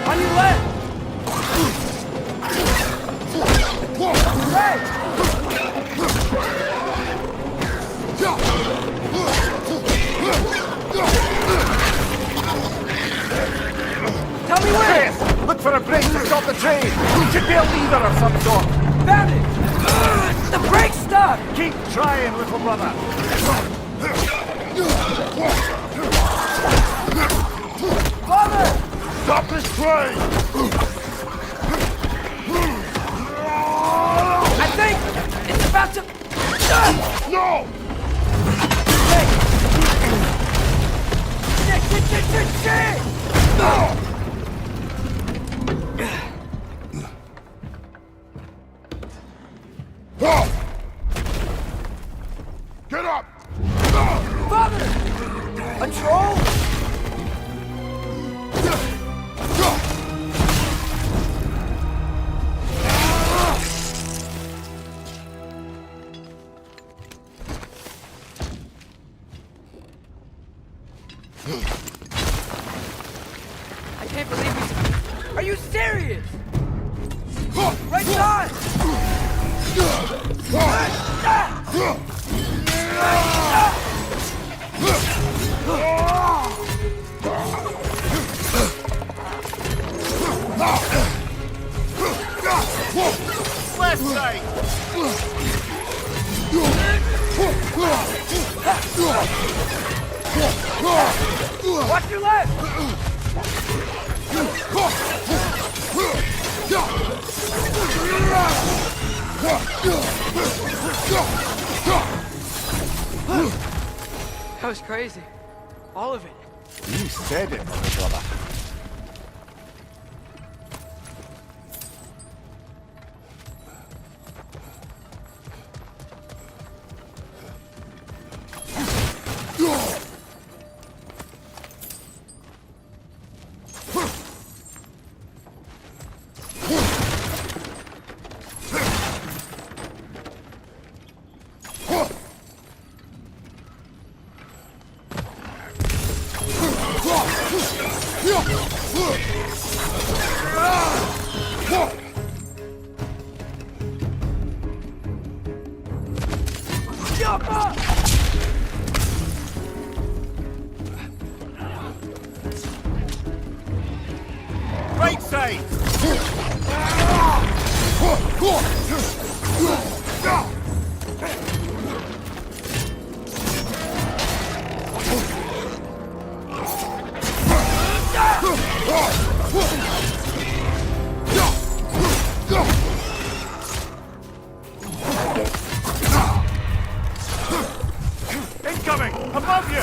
S2: On your left! Hey! Tell me where!
S1: Yes! Look for a break to stop the train! Should be a lever of some sort!
S2: Found it! The brake's stuck!
S1: Keep trying, little brother!
S2: Father!
S5: Stop this train!
S2: I think it's about to...
S5: No!
S2: Shit!
S5: No! Get up!
S2: Father! A troll? I can't believe he's... Are you serious? Right side!
S1: Left side!
S2: Watch your left! That was crazy. All of it.
S1: You said it, little brother. Right side! Incoming! Above you!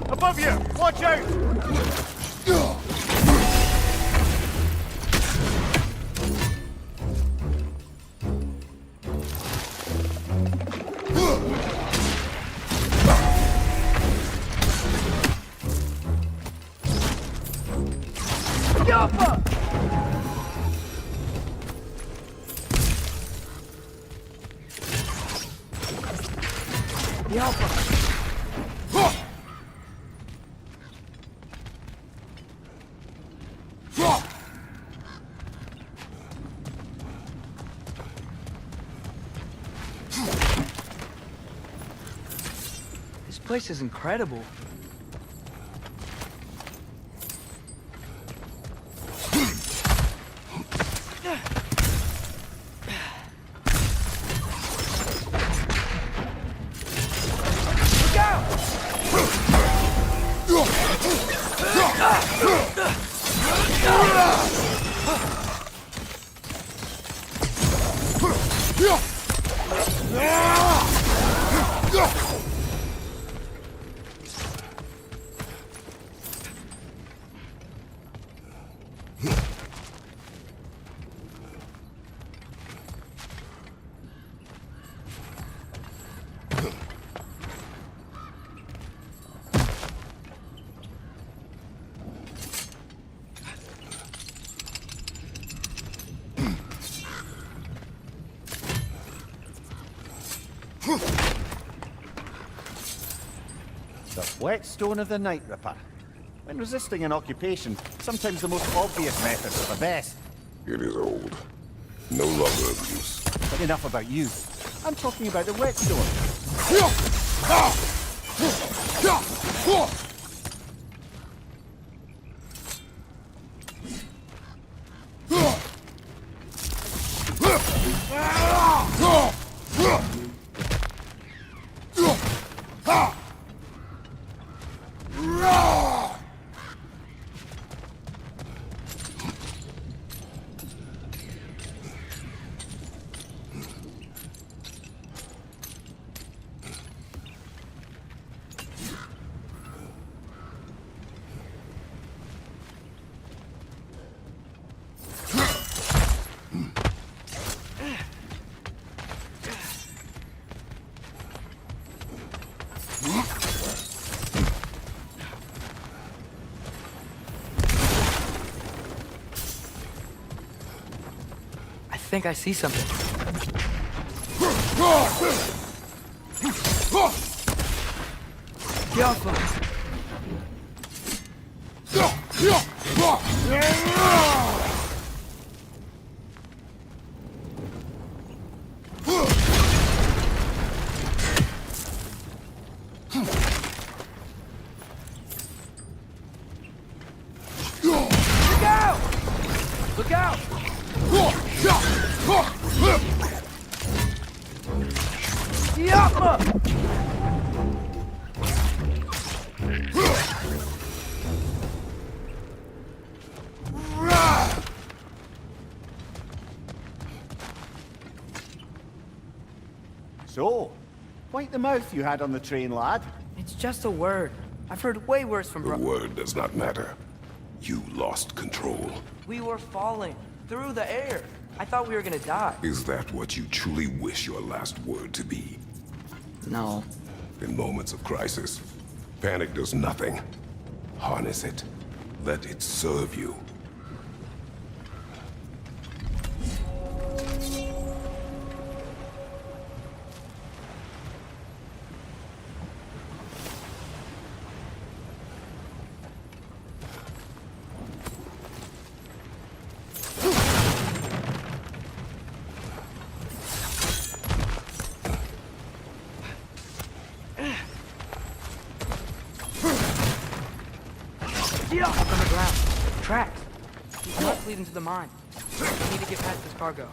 S1: Above you! Watch out!
S2: This place is incredible.
S1: The whetstone of the Night Ripper. When resisting an occupation, sometimes the most obvious methods are the best.
S3: It is old. No longer of use.
S1: But enough about you. I'm talking about the whetstone.
S2: I think I see something. Yapa. Look out! Yapa!
S1: So, quite the mouth you had on the train, lad.
S2: It's just a word. I've heard way worse from
S3: The word does not matter. You lost control.
S2: We were falling through the air. I thought we were gonna die.
S3: Is that what you truly wish your last word to be?
S2: No.
S3: In moments of crisis, panic does nothing. Harness it. Let it serve you.
S2: Up on the ground. Tracks. These must lead into the mine. We need to get past this cargo.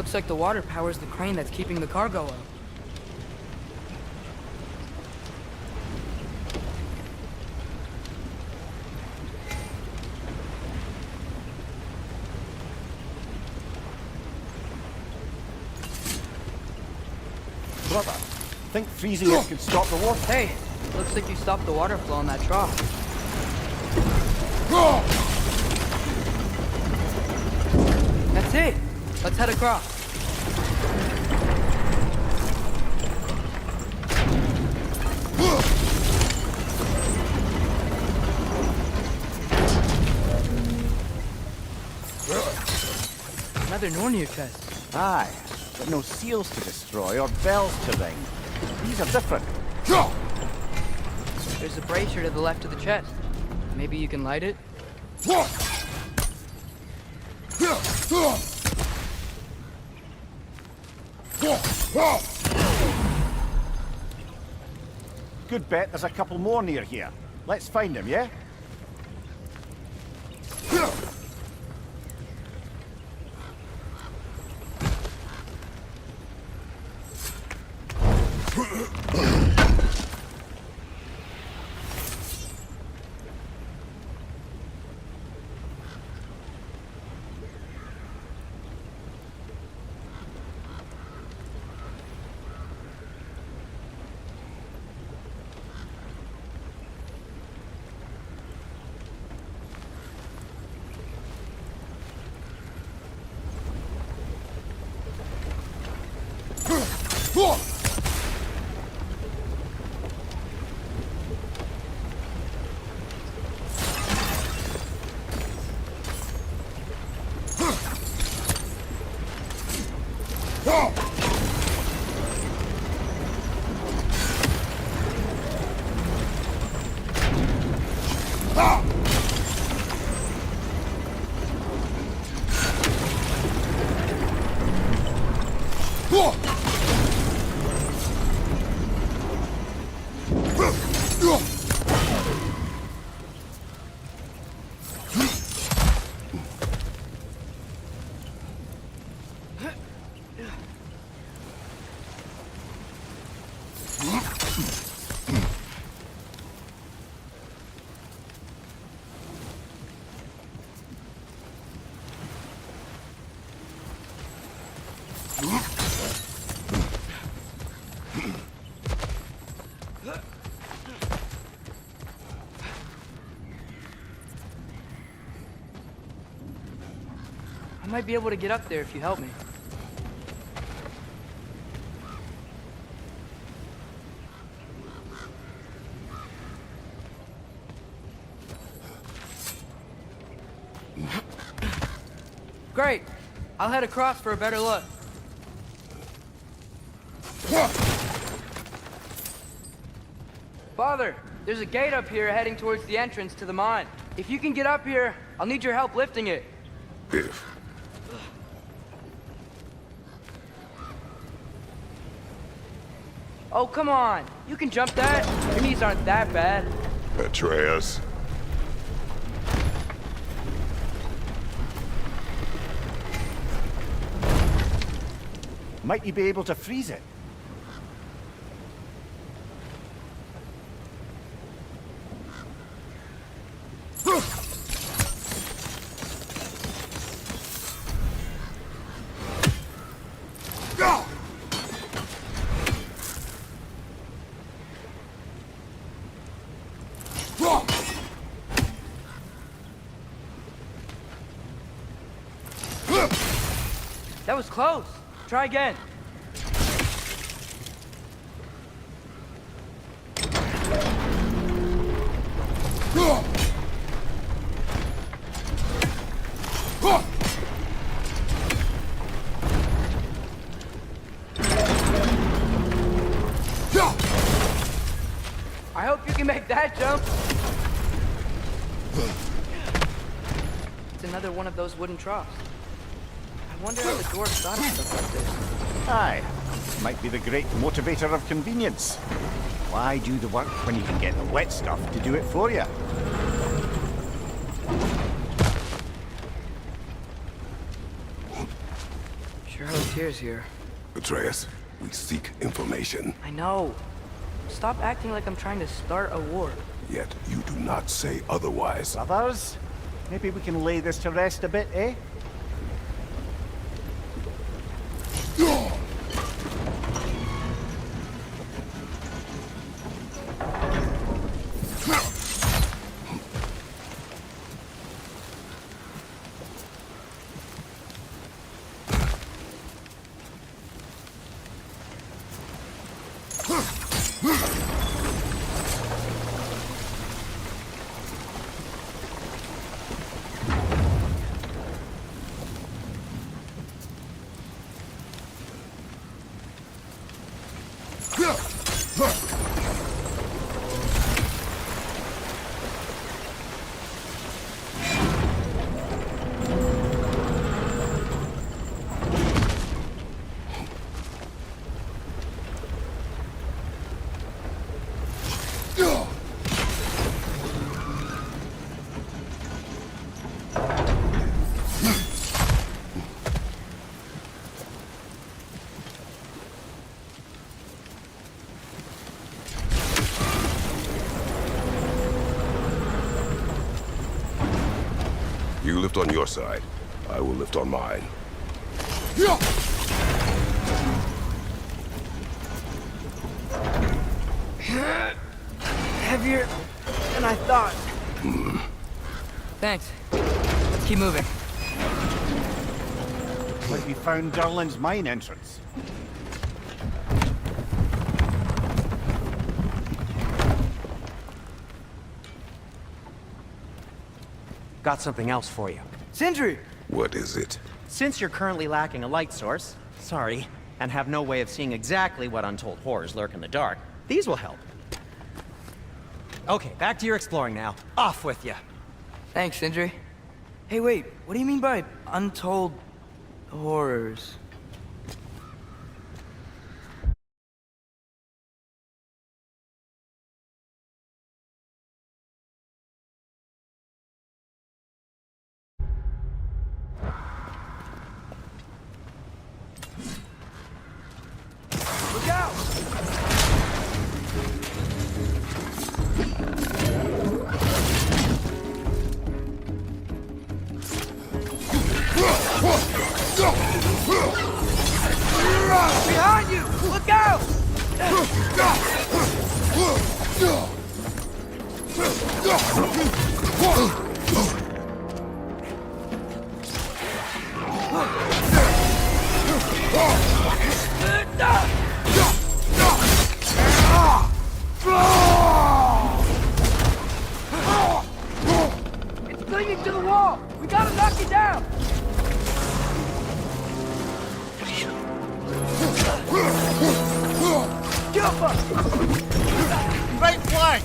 S2: Looks like the water powers the crane that's keeping the cargo up.
S1: Brother, think freezing it could stop the water?
S2: Hey, looks like you stopped the water flow in that trough. That's it. Let's head across. Another Nornir chest.
S1: Aye, but no seals to destroy or bells to ring. These are different.
S2: There's a brazier to the left of the chest. Maybe you can light it?
S1: Good bet there's a couple more near here. Let's find them, yeah?
S2: I might be able to get up there if you help me. Great! I'll head across for a better look. Father, there's a gate up here heading towards the entrance to the mine. If you can get up here, I'll need your help lifting it.
S3: If.
S2: Oh, come on. You can jump that. Your knees aren't that bad.
S3: Atreus.
S1: Might you be able to freeze it?
S2: That was close. Try again. I hope you can make that jump. It's another one of those wooden troughs. I wonder how the dwarves thought of stuff like this.
S1: Aye. Might be the great motivator of convenience. Why do the work when you can get the wet stuff to do it for you?
S2: Sure hope volunteers here.
S3: Atreus, we seek information,
S2: I know. Stop acting like I'm trying to start a war.
S3: yet you do not say otherwise.
S1: Brothers, maybe we can lay this to rest a bit, eh?
S3: You lift on your side. I will lift on mine.
S2: Heavier than I thought. Thanks. Let's keep moving.
S1: Like we found Durlin's mine entrance.
S4: Got something else for you.
S2: Sindri!
S3: What is it?
S4: Since you're currently lacking a light source, sorry, and have no way of seeing exactly what untold horrors lurk in the dark, these will help. Okay, back to your exploring now. Off with you.
S2: Thanks, Sindri. Hey, wait. What do you mean by untold horrors? Look out! Behind you! Look out! It's clinging to the wall! We gotta knock it down! Jump up!
S1: Right flank!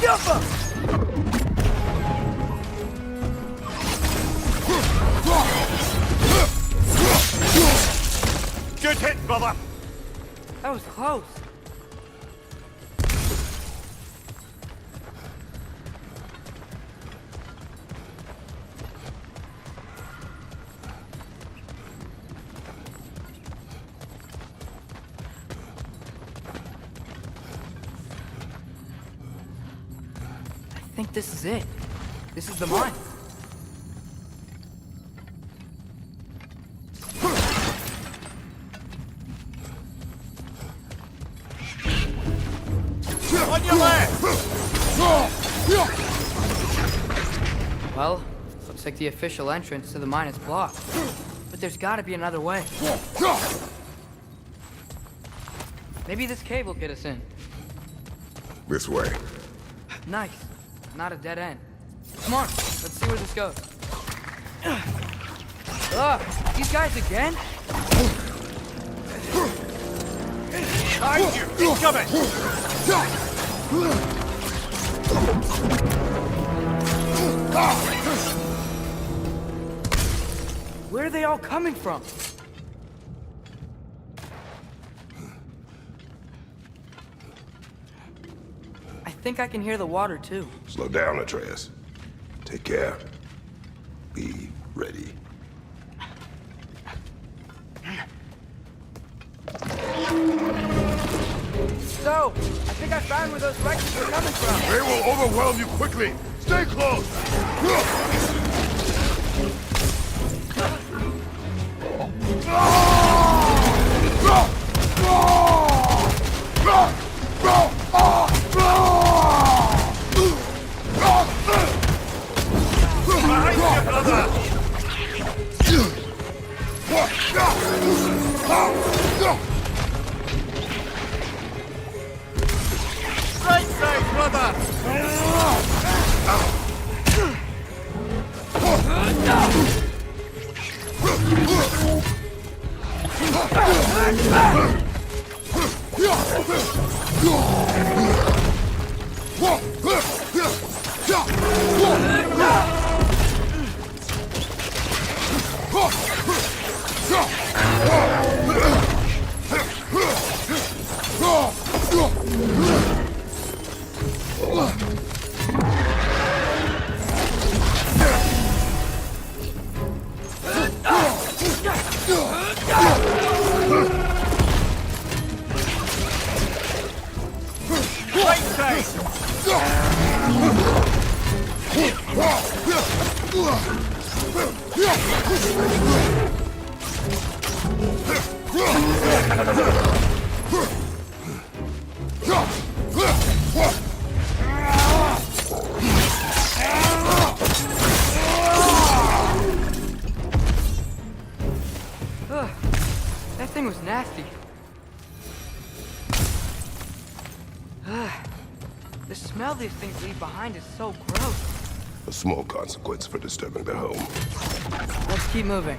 S2: Jump up!
S1: Good hit, brother!
S2: That was close. I think this is it. This is the mine.
S1: On your left!
S2: Well, looks like the official entrance to the mine is blocked. But there's gotta be another way. Maybe this cave will get us in.
S3: This way.
S2: Nice. Not a dead end. Come on, let's see where this goes. Ugh, these guys again?
S1: Behind you! Incoming!
S2: Where are they all coming from? I think I can hear the water, too.
S3: Slow down, Atreus. Take care. Be ready.
S2: So, I think I found where those Vikings were coming from.
S3: They will overwhelm you quickly. Stay close.
S1: Right side, brother! Right side!
S2: Ugh, that thing was nasty. Ugh, the smell these things leave behind is so gross.
S3: A small consequence for disturbing their home.
S2: Let's keep moving.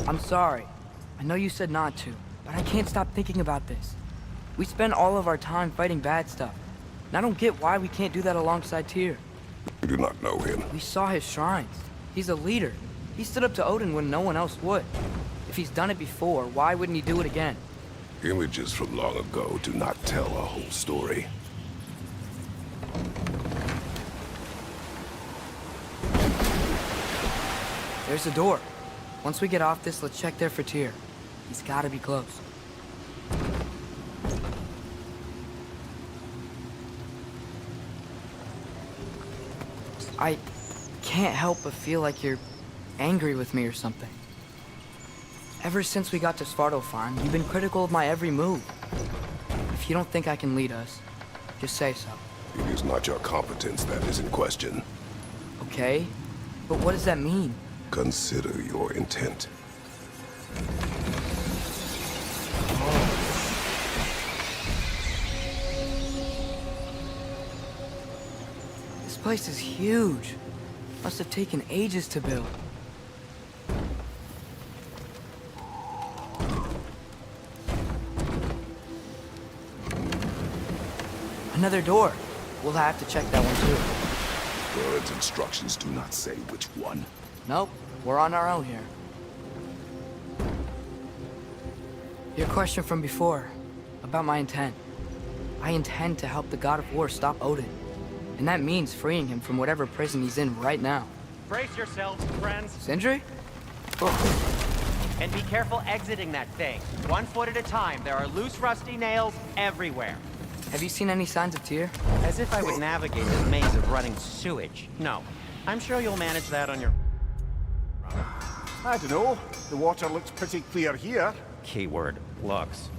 S2: I'm sorry. I know you said not to, but I can't stop thinking about this. We spend all of our time fighting bad stuff, and I don't get why we can't do that alongside Tyr.
S3: You do not know him.
S2: We saw his shrines. He's a leader. He stood up to Odin when no one else would. If he's done it before, why wouldn't he do it again?
S3: Images from long ago do not tell a whole story.
S2: There's a door. Once we get off this, let's check there for Tyr. He's gotta be close. I can't help but feel like you're angry with me or something. Ever since we got to Svartalfheim, you've been critical of my every move. If you don't think I can lead us, just say so.
S3: It is not your competence that is in question.
S2: Okay? But what does that mean?
S3: Consider your intent.
S2: This place is huge. Must have taken ages to build. Another door. We'll have to check that one too.
S3: Bird's instructions do not say which one.
S2: Nope, we're on our own here. Your question from before, about my intent. I intend to help the God of War stop Odin. And that means freeing him from whatever prison he's in right now.
S4: Brace yourselves, friends,
S2: Sindri? Oh,
S4: and be careful exiting that thing. 1 foot at a time. There are loose, rusty nails everywhere.
S2: have you seen any signs of Tyr?
S4: As if I would navigate this maze of running sewage. No. I'm sure you'll manage that on your...
S1: I don't know. The water looks pretty clear here.
S4: Keyword, looks.